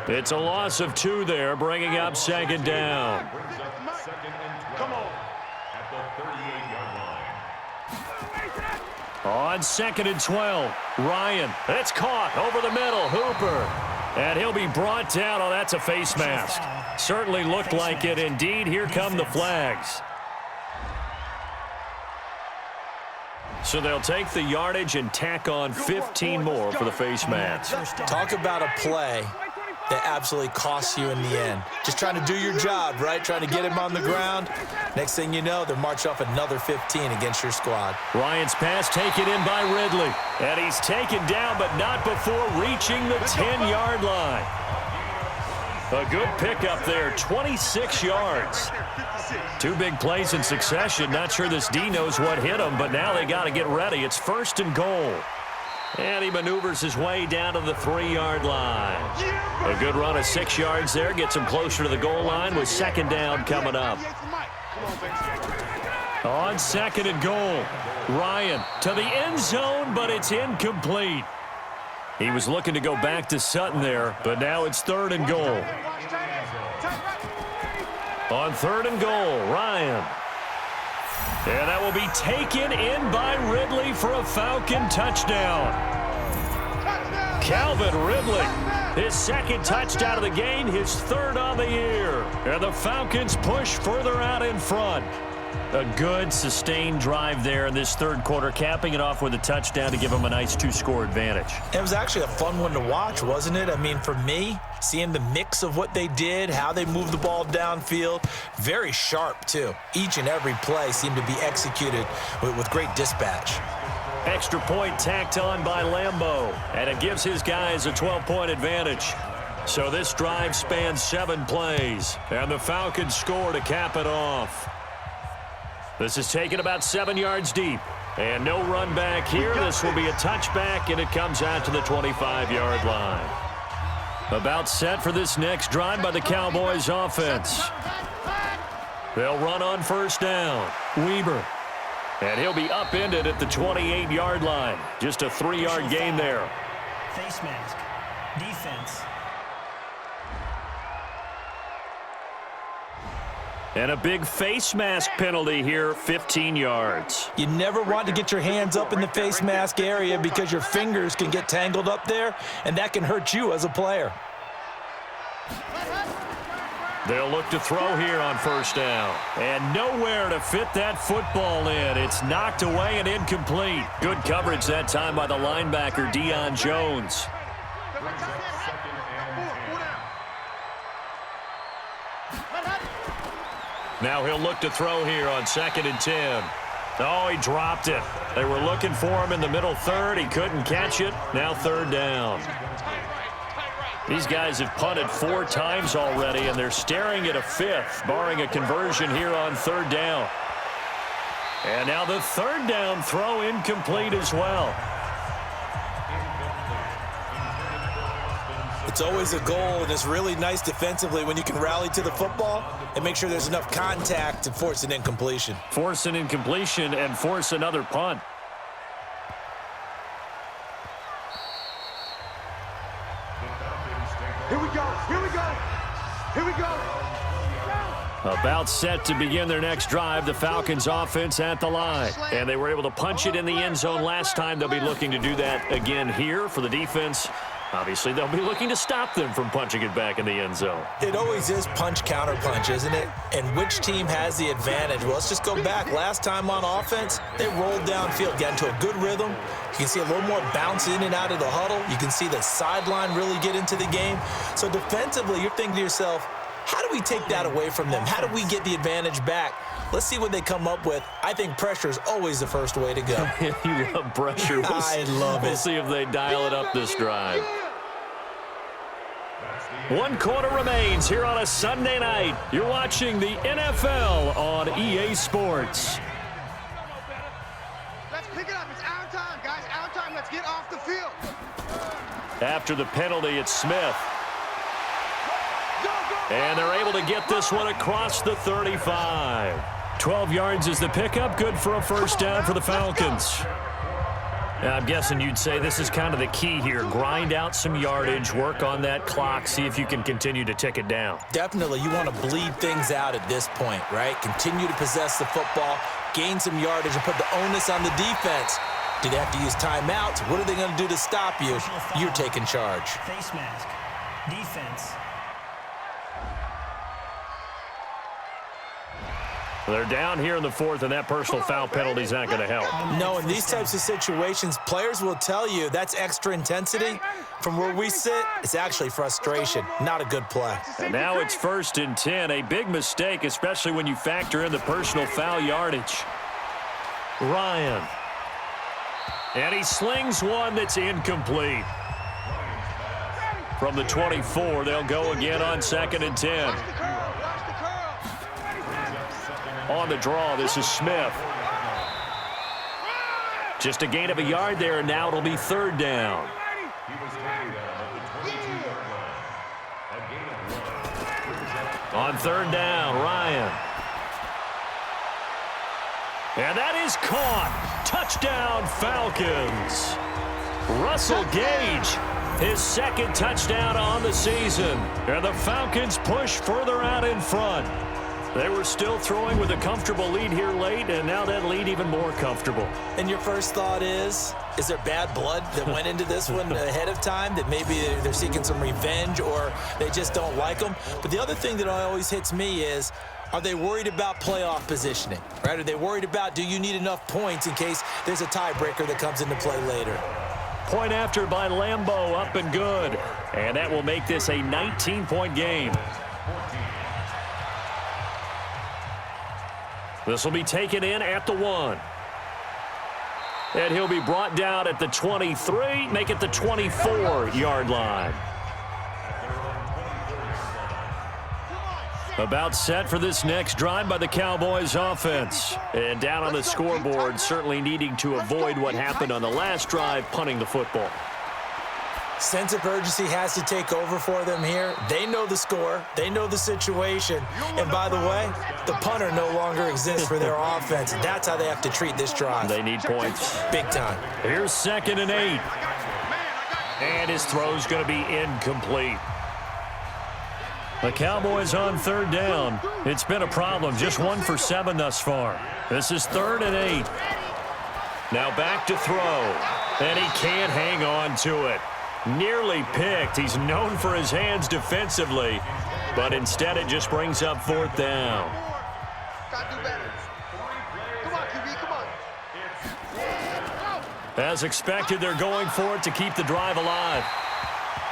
It's a loss of 2 there, bringing up 2nd down.
Come on.
On 2nd and 12, Ryan. It's caught over the middle. Hooper. And he'll be brought down. Oh, that's a face mask. Certainly looked like it. Indeed, here come the flags. So they'll take the yardage and tack on 15 more for the face mask.
Talk about a play that absolutely costs you in the end. Just trying to do your job, right? Trying to get him on the ground. Next thing you know, they're marching off another 15 against your squad.
Ryan's pass taken in by Ridley. And he's taken down, but not before reaching the 10-yard line. A good pickup there, 26 yards. 2 big plays in succession. Not sure this D knows what hit him, but now they got to get ready. It's 1st and goal. And he maneuvers his way down to the 3-yard line. A good run of 6 yards there. Gets him closer to the goal line with 2nd down coming up. On 2nd and goal, Ryan to the end zone, but it's incomplete. He was looking to go back to Sutton there, but now it's 3rd and goal. On 3rd and goal, Ryan. And that will be taken in by Ridley for a Falcon touchdown. Calvin Ridley, his 2nd touchdown of the game, his 3rd on the year. And the Falcons push further out in front. A good, sustained drive there in this 3rd quarter, capping it off with a touchdown to give them a nice 2-score advantage.
It was actually a fun one to watch, wasn't it? I mean, for me, seeing the mix of what they did, how they moved the ball downfield, very sharp, too. Each and every play seemed to be executed with great dispatch.
Extra point tacked on by Lambeau, and it gives his guys a 12-point advantage. So this drive spans 7 plays, and the Falcons score to cap it off. This is taken about 7 yards deep. And no run back here. This will be a touchback, and it comes out to the 25-yard line. About set for this next drive by the Cowboys offense. They'll run on 1st down. Weber. And he'll be upended at the 28-yard line. Just a 3-yard gain there.
Face mask. Defense.
And a big face mask penalty here, 15 yards.
You never want to get your hands up in the face mask area because your fingers can get tangled up there, and that can hurt you as a player.
They'll look to throw here on first down. And nowhere to fit that football in. It's knocked away and incomplete. Good coverage that time by the linebacker, Deion Jones. Now he'll look to throw here on 2nd and 10. Oh, he dropped it. They were looking for him in the middle third. He couldn't catch it. Now 3rd down. These guys have punted 4 times already, and they're staring at a 5th, barring a conversion here on 3rd down. And now the 3rd down throw incomplete as well.
It's always a goal, and it's really nice defensively when you can rally to the football and make sure there's enough contact to force an incompletion.
Force an incompletion and force another punt.
Here we go. Here we go. Here we go.
About set to begin their next drive, the Falcons offense at the line. And they were able to punch it in the end zone last time. They'll be looking to do that again here for the defense. Obviously, they'll be looking to stop them from punching it back in the end zone.
It always is punch, counter punch, isn't it? And which team has the advantage? Well, let's just go back. Last time on offense, they rolled downfield, got into a good rhythm. You can see a little more bounce in and out of the huddle. You can see the sideline really get into the game. So defensively, you're thinking to yourself, how do we take that away from them? How do we get the advantage back? Let's see what they come up with. I think pressure is always the first way to go.
You love pressure.
I love it.
We'll see if they dial it up this drive. 1 quarter remains here on a Sunday night. You're watching the NFL on EA Sports.
Let's pick it up. It's our time, guys. Our time. Let's get off the field.
After the penalty, it's Smith. And they're able to get this one across the 35. 12 yards is the pickup. Good for a first down for the Falcons. I'm guessing you'd say this is kind of the key here. Grind out some yardage, work on that clock, see if you can continue to tick it down.
Definitely, you want to bleed things out at this point, right? Continue to possess the football, gain some yardage, and put the onus on the defense. Do they have to use timeouts? What are they going to do to stop you? You're taking charge.
Face mask. Defense.
They're down here in the 4th, and that personal foul penalty is not going to help.
No, in these types of situations, players will tell you that's extra intensity. From where we sit, it's actually frustration. Not a good play.
And now it's 1st and 10. A big mistake, especially when you factor in the personal foul yardage. Ryan. And he slings one that's incomplete. From the 24, they'll go again on 2nd and 10. On the draw, this is Smith. Just a gain of a yard there, and now it'll be 3rd down. On 3rd down, Ryan. And that is caught. Touchdown, Falcons. Russell Gage, his 2nd touchdown on the season. And the Falcons push further out in front. They were still throwing with a comfortable lead here late, and now that lead even more comfortable.
And your first thought is there bad blood that went into this one ahead of time, that maybe they're seeking some revenge or they just don't like them? But the other thing that always hits me is, are they worried about playoff positioning, right? Are they worried about, do you need enough points in case there's a tiebreaker that comes into play later?
Point after by Lambeau, up and good. And that will make this a 19-point game. This will be taken in at the 1. And he'll be brought down at the 23, make it the 24-yard line. About set for this next drive by the Cowboys offense. And down on the scoreboard, certainly needing to avoid what happened on the last drive, punting the football.
Sense of urgency has to take over for them here. They know the score. They know the situation. And by the way, the punter no longer exists for their offense. That's how they have to treat this drive.
They need points.
Big time.
Here's 2nd and 8. And his throw's going to be incomplete. The Cowboys on third down. It's been a problem. Just 1 for 7 thus far. This is 3rd and 8. Now back to throw. And he can't hang on to it. Nearly picked. He's known for his hands defensively. But instead it just brings up 4th down.
Gotta do better. Come on, QB, come on.
As expected, they're going for it to keep the drive alive.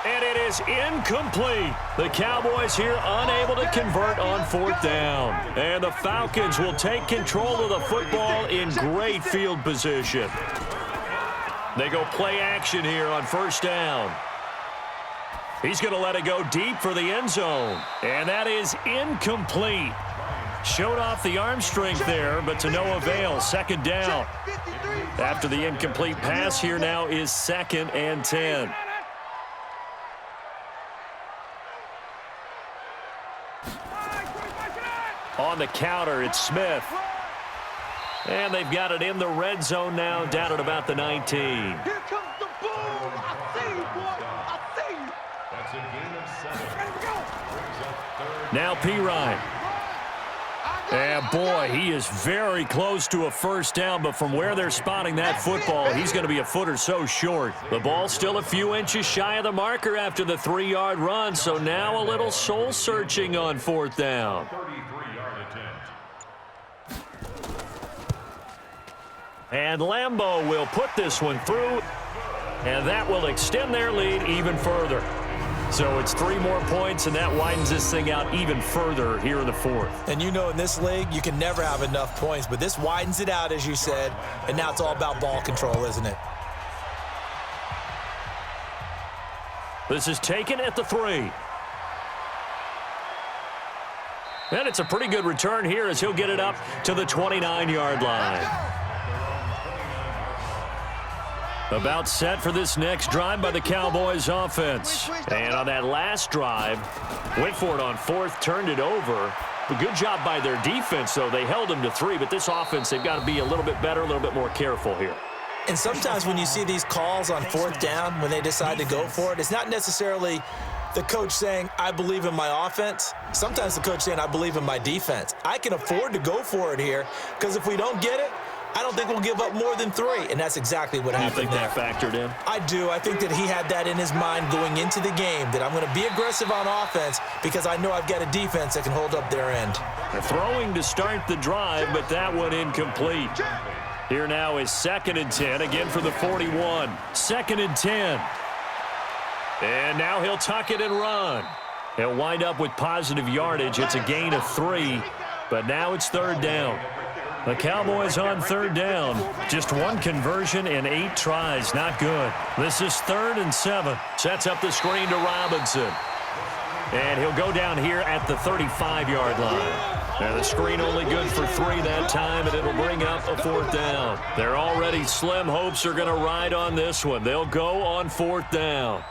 And it is incomplete. The Cowboys here unable to convert on 4th down. And the Falcons will take control of the football in great field position. They go play action here on 1st down. He's going to let it go deep for the end zone. And that is incomplete. Showed off the arm strength there, but to no avail. 2nd down. After the incomplete pass, here now is 2nd and 10. On the counter, it's Smith. And they've got it in the red zone now, down at about the 19.
Here comes the boom. I see you, boy. I see you.
That's a gain of 7.
Ready to go.
Now Pirine. And boy, he is very close to a 1st down, but from where they're spotting that football, he's going to be a foot or so short. The ball still a few inches shy of the marker after the 3-yard run, so now a little soul-searching on 4th down.
33-yard attempt.
And Lambeau will put this one through, and that will extend their lead even further. So it's 3 more points, and that widens this thing out even further here in the 4th.
And you know, in this league, you can never have enough points, but this widens it out, as you said, and now it's all about ball control, isn't it?
This is taken at the 3. And it's a pretty good return here as he'll get it up to the 29-yard line. About set for this next drive by the Cowboys offense. And on that last drive, went for it on 4th, turned it over. A good job by their defense, though. They held them to 3, but this offense, they've got to be a little bit better, a little bit more careful here.
And sometimes when you see these calls on 4th down, when they decide to go for it, it's not necessarily the coach saying, I believe in my offense. Sometimes the coach saying, I believe in my defense. I can afford to go for it here, because if we don't get it, I don't think we'll give up more than 3, and that's exactly what happened.
You think that factored in?
I do. I think that he had that in his mind going into the game, that I'm going to be aggressive on offense because I know I've got a defense that can hold up their end.
They're throwing to start the drive, but that one incomplete. Here now is 2nd and 10, again for the 41. 2nd and 10. And now he'll tuck it and run. He'll wind up with positive yardage. It's a gain of 3, but now it's 3rd down. The Cowboys on 3rd down. Just 1 conversion and 8 tries. Not good. This is 3rd and 7. Sets up the screen to Robinson. And he'll go down here at the 35-yard line. Now the screen only good for 3 that time, and it'll bring up a 4th down. Their already slim hopes are going to ride on this one. They'll go on 4th down.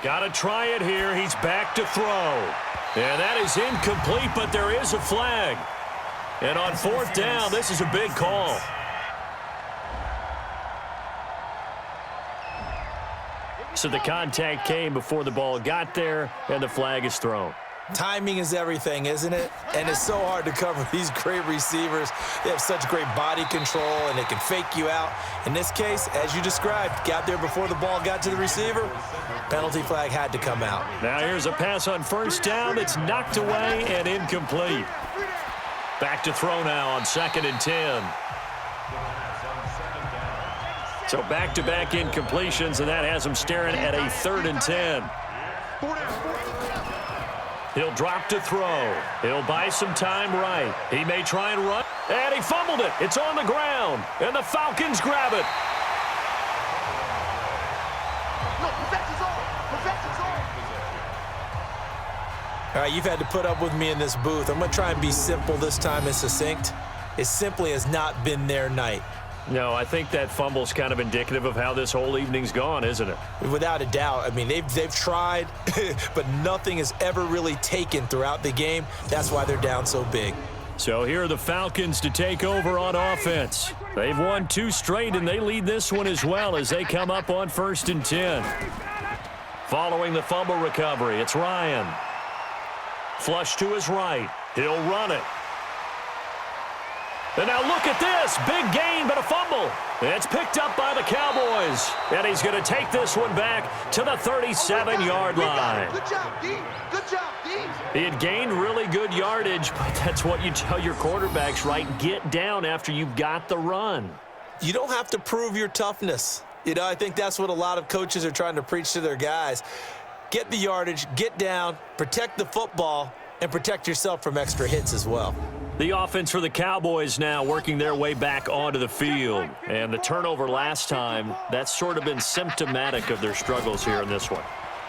Got to try it here. He's back to throw. And that is incomplete, but there is a flag. And on 4th down, this is a big call. So the contact came before the ball got there, and the flag is thrown.
Timing is everything, isn't it? And it's so hard to cover these great receivers. They have such great body control, and they can fake you out. In this case, as you described, got there before the ball got to the receiver. Penalty flag had to come out.
Now here's a pass on 1st down. It's knocked away and incomplete. Back to throw now on 2nd and 10. So back-to-back incompletions, and that has him staring at a 3rd and 10. He'll drop to throw. He'll buy some time right. He may try and run. And he fumbled it. It's on the ground. And the Falcons grab it.
No, possession's on. Possession's on.
All right, you've had to put up with me in this booth. I'm going to try and be simple this time and succinct. It simply has not been their night.
No, I think that fumble's kind of indicative of how this whole evening's gone, isn't it?
Without a doubt. I mean, they've tried, but nothing has ever really taken throughout the game. That's why they're down so big.
So here are the Falcons to take over on offense. They've won 2 straight, and they lead this one as well as they come up on 1st and 10. Following the fumble recovery, it's Ryan. Flush to his right. He'll run it. And now look at this. Big gain, but a fumble. It's picked up by the Cowboys. And he's going to take this one back to the 37-yard line.
Good job, D. Good job, D.
He had gained really good yardage, but that's what you tell your quarterbacks, right? Get down after you've got the run.
You don't have to prove your toughness. You know, I think that's what a lot of coaches are trying to preach to their guys. Get the yardage, get down, protect the football, and protect yourself from extra hits as well.
The offense for the Cowboys now working their way back onto the field. And the turnover last time, that's sort of been symptomatic of their struggles here in this one.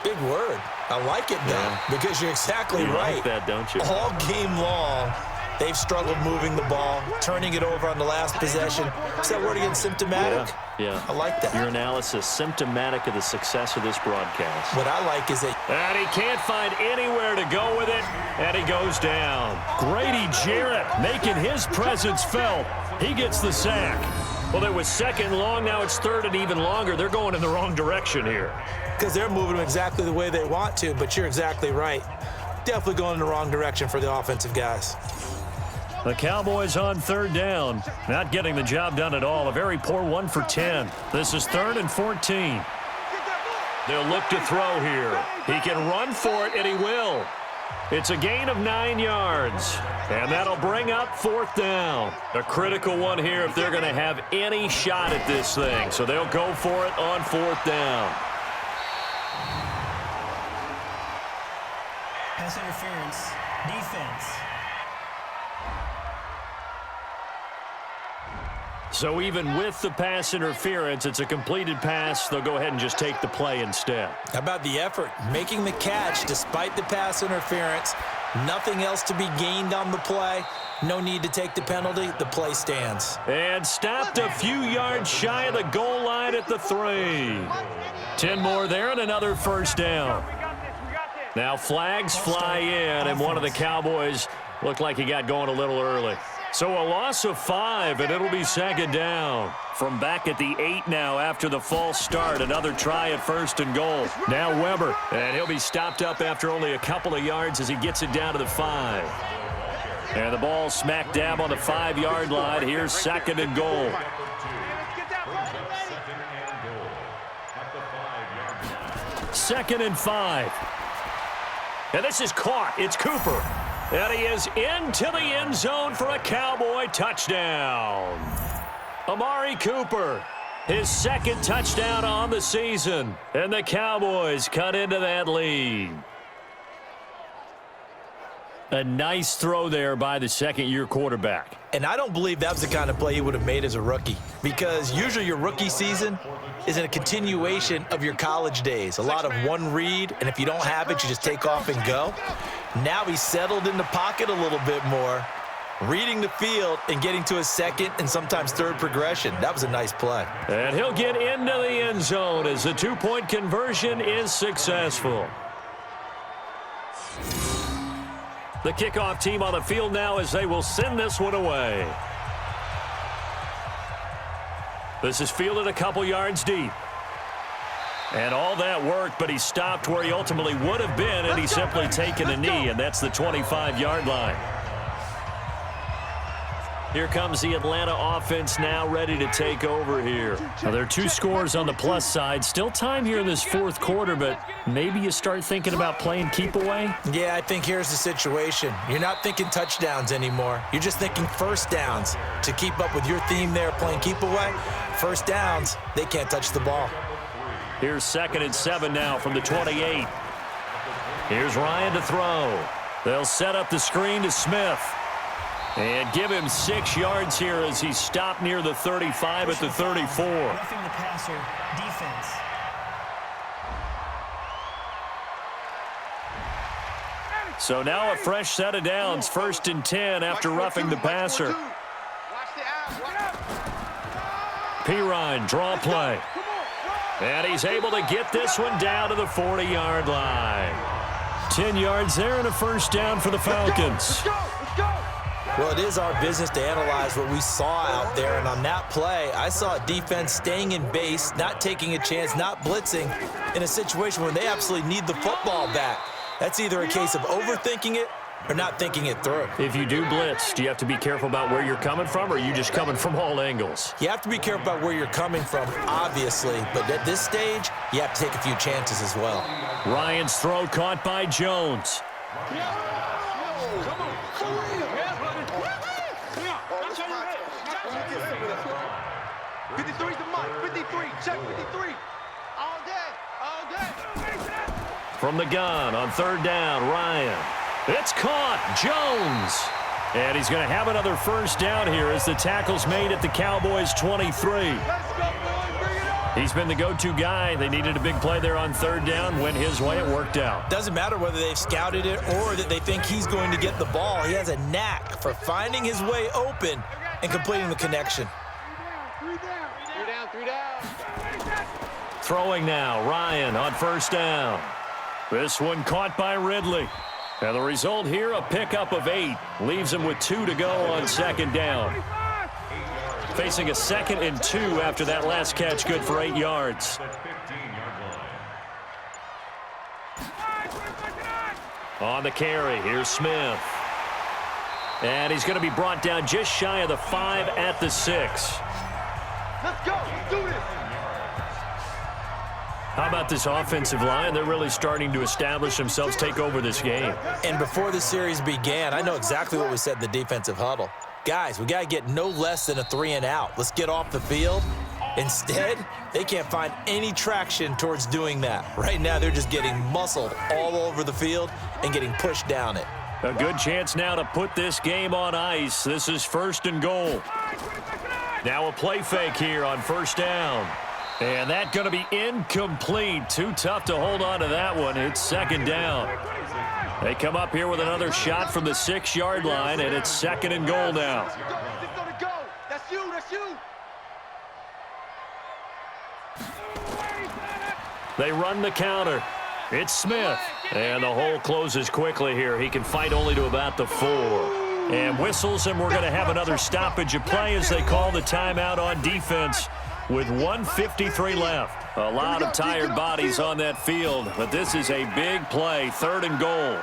Big word. I like it, though, because you're exactly right.
You like that, don't you?
All game long, they've struggled moving the ball, turning it over on the last possession. Is that word again, symptomatic?
Yeah.
I like that.
Your analysis, symptomatic of the success of this broadcast.
What I like is that...
And he can't find anywhere to go with it, and he goes down. Grady Jarrett making his presence felt. He gets the sack. Well, it was 2nd and long. Now it's 3rd and even longer. They're going in the wrong direction here.
Because they're moving them exactly the way they want to, but you're exactly right. Definitely going in the wrong direction for the offensive guys.
The Cowboys on 3rd down. Not getting the job done at all. A very poor 1 for 10. This is 3rd and 14. They'll look to throw here. He can run for it, and he will. It's a gain of 9 yards. And that'll bring up 4th down. A critical one here if they're going to have any shot at this thing. So they'll go for it on 4th down.
Pass interference. Defense.
So even with the pass interference, it's a completed pass. They'll go ahead and just take the play instead.
How about the effort? Making the catch despite the pass interference. Nothing else to be gained on the play. No need to take the penalty. The play stands.
And stopped a few yards shy of the goal line at the 3. 10 more there and another 1st down. Now flags fly in, and one of the Cowboys looked like he got going a little early. So a loss of 5, and it'll be 2nd down. From back at the 8 now after the false start. Another try at 1st and goal. Now Weber, and he'll be stopped up after only a couple of yards as he gets it down to the 5. And the ball smack dab on the 5-yard line. Here's 2nd and goal. 2nd and 5. And this is caught. It's Cooper. And he is into the end zone for a Cowboy touchdown. Amari Cooper, his 2nd touchdown on the season. And the Cowboys cut into that lead. A nice throw there by the 2nd-year quarterback.
And I don't believe that was the kind of play he would have made as a rookie, because usually your rookie season is a continuation of your college days. A lot of one read, and if you don't have it, you just take off and go. Now he's settled in the pocket a little bit more, reading the field and getting to his 2nd and sometimes 3rd progression. That was a nice play.
And he'll get into the end zone as the 2-point conversion is successful. The kickoff team on the field now as they will send this one away. This is fielded a couple yards deep. And all that worked, but he stopped where he ultimately would have been, and he's simply taken a knee, and that's the 25-yard line. Here comes the Atlanta offense now ready to take over here. Now, there are 2 scores on the plus side. Still time here in this 4th quarter, but maybe you start thinking about playing keep away?
Yeah, I think here's the situation. You're not thinking touchdowns anymore. You're just thinking 1st downs. To keep up with your theme there, playing keep away, 1st downs, they can't touch the ball.
Here's 2nd and 7 now from the 28. Here's Ryan to throw. They'll set up the screen to Smith. And give him 6 yards here as he stopped near the 35 at the 34.
Roughing the passer. Defense.
So now a fresh set of downs. 1st and 10 after roughing the passer. Pirine, draw play. And he's able to get this one down to the 40-yard line. 10 yards there and a 1st down for the Falcons.
Well, it is our business to analyze what we saw out there, and on that play, I saw a defense staying in base, not taking a chance, not blitzing in a situation where they absolutely need the football back. That's either a case of overthinking it or not thinking it through.
If you do blitz, do you have to be careful about where you're coming from, or are you just coming from all angles?
You have to be careful about where you're coming from, obviously, but at this stage, you have to take a few chances as well.
Ryan's throw caught by Jones.
53's the mic. 53. Check 53. All day. All day.
From the gun on third down, Ryan. It's caught. Jones. And he's going to have another first down here as the tackle's made at the Cowboys' 23.
Let's go, boys. Bring it on.
He's been the go-to guy. They needed a big play there on third down. Went his way. It worked out.
Doesn't matter whether they've scouted it or that they think he's going to get the ball. He has a knack for finding his way open and completing the connection.
Three down.
Throwing now, Ryan on first down. This one caught by Ridley. And the result here, a pickup of 8. Leaves him with 2 to go on second down. Facing a 2nd and 2 after that last catch, good for 8 yards. On the carry, here's Smith. And he's going to be brought down just shy of the 5 at the 6.
Let's go. Let's do this.
How about this offensive line? They're really starting to establish themselves, take over this game.
And before the series began, I know exactly what we said in the defensive huddle. Guys, we got to get no less than a 3 and out. Let's get off the field. Instead, they can't find any traction towards doing that. Right now, they're just getting muscled all over the field and getting pushed down it.
A good chance now to put this game on ice. This is 1st and goal. Now a play fake here on first down. And that's going to be incomplete. Too tough to hold on to that one. It's 2nd down. They come up here with another shot from the 6-yard line, and it's 2nd and goal now.
It's gonna go. That's you. That's you.
They run the counter. It's Smith. And the hole closes quickly here. He can fight only to about the 4. And whistles, and we're going to have another stoppage of play as they call the timeout on defense with 1:53 left. A lot of tired bodies on that field, but this is a big play, 3rd and goal.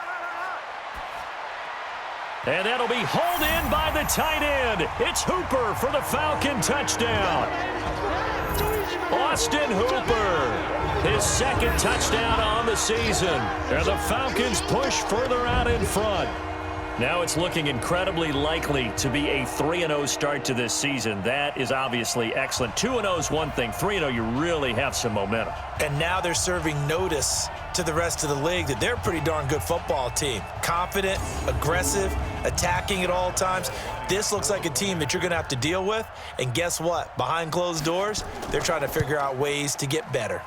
And that'll be hauled in by the tight end. It's Hooper for the Falcon touchdown. Austin Hooper, his 2nd touchdown on the season. And the Falcons push further out in front. Now it's looking incredibly likely to be a 3-0 start to this season. That is obviously excellent. 2-0 is one thing. 3-0, you really have some momentum.
And now they're serving notice to the rest of the league that they're a pretty darn good football team. Confident, aggressive, attacking at all times. This looks like a team that you're going to have to deal with. And guess what? Behind closed doors, they're trying to figure out ways to get better.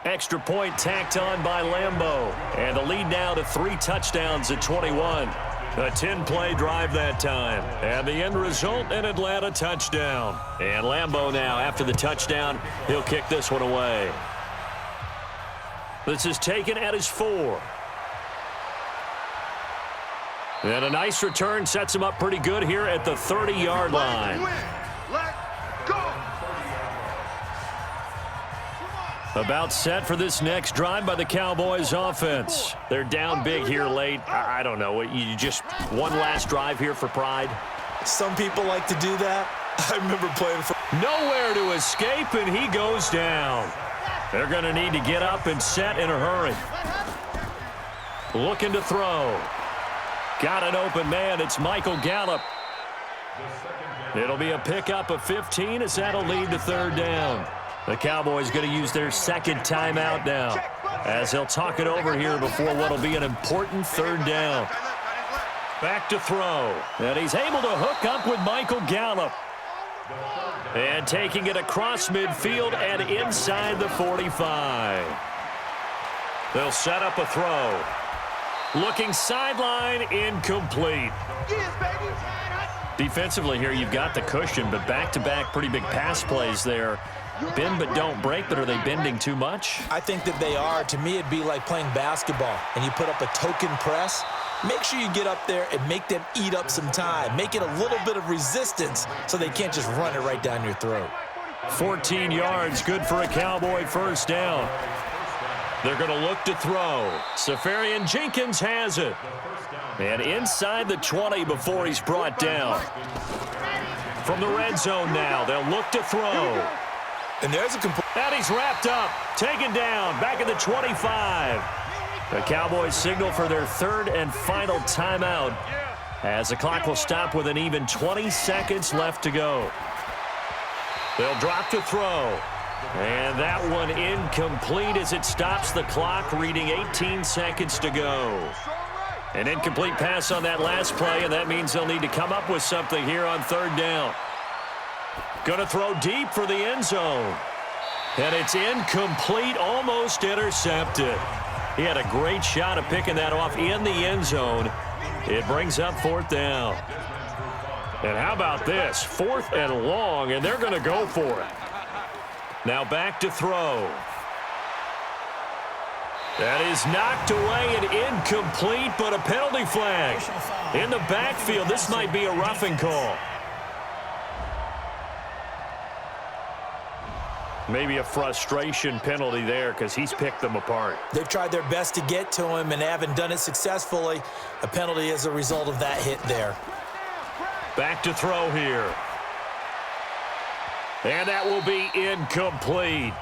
Extra point tacked on by Lambeau. And the lead now to 3 touchdowns at 21. A 10-play drive that time. And the end result, an Atlanta touchdown. And Lambeau now, after the touchdown, he'll kick this one away. This is taken at his 4. And a nice return sets him up pretty good here at the 30-yard line.
Let's go.
About set for this next drive by the Cowboys offense. They're down big here late. I don't know. You just one last drive here for pride?
Some people like to do that. I remember playing for...
Nowhere to escape, and he goes down. They're going to need to get up and set in a hurry. Looking to throw. Got an open man. It's Michael Gallup. It'll be a pickup of 15 as that'll lead to 3rd down. The Cowboys going to use their 2nd timeout now as they'll talk it over here before what will be an important 3rd down. Back to throw. And he's able to hook up with Michael Gallup. And taking it across midfield and inside the 45. They'll set up a throw. Looking sideline, incomplete. Defensively here, you've got the cushion, but back-to-back pretty big pass plays there Bend but don't break, but are they bending too much?
I think that they are. To me, it'd be like playing basketball, and you put up a token press. Make sure you get up there and make them eat up some time. Make it a little bit of resistance so they can't just run it right down your throat.
14 yards, good for a Cowboy first down. They're going to look to throw. Safarian Jenkins has it. And inside the 20 before he's brought down. From the red zone now, they'll look to throw.
And there's a
And he's wrapped up, taken down, back at the 25. The Cowboys signal for their third and final timeout as the clock will stop with an even 20 seconds left to go. They'll drop to throw. And that one incomplete as it stops the clock, reading 18 seconds to go. An incomplete pass on that last play, and that means they'll need to come up with something here on third down. Going to throw deep for the end zone. And it's incomplete, almost intercepted. He had a great shot of picking that off in the end zone. It brings up fourth down. And how about this? Fourth and long, and they're going to go for it. Now back to throw. That is knocked away and incomplete, but a penalty flag. In the backfield, this might be a roughing call. Maybe a frustration penalty there because he's picked them apart.
They've tried their best to get to him and haven't done it successfully. A penalty as a result of that hit there.
Back to throw here. And that will be incomplete.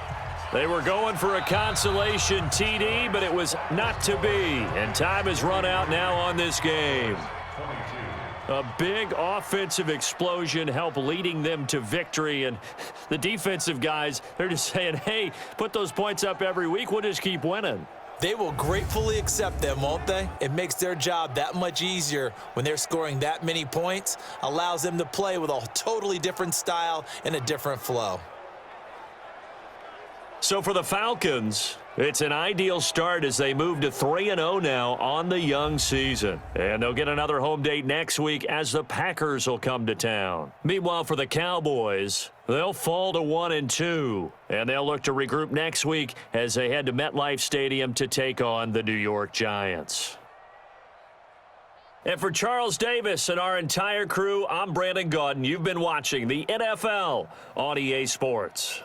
They were going for a consolation TD, but it was not to be. And time has run out now on this game. A big offensive explosion helped leading them to victory. And the defensive guys, they're just saying, hey, put those points up every week. We'll just keep winning.
They will gratefully accept them, won't they? It makes their job that much easier when they're scoring that many points. Allows them to play with a totally different style and a different flow.
So for the Falcons, it's an ideal start as they move to 3-0 now on the young season. And they'll get another home date next week as the Packers will come to town. Meanwhile, for the Cowboys, they'll fall to 1-2. And they'll look to regroup next week as they head to MetLife Stadium to take on the New York Giants. And for Charles Davis and our entire crew, I'm Brandon Gaudin. You've been watching the NFL on EA Sports.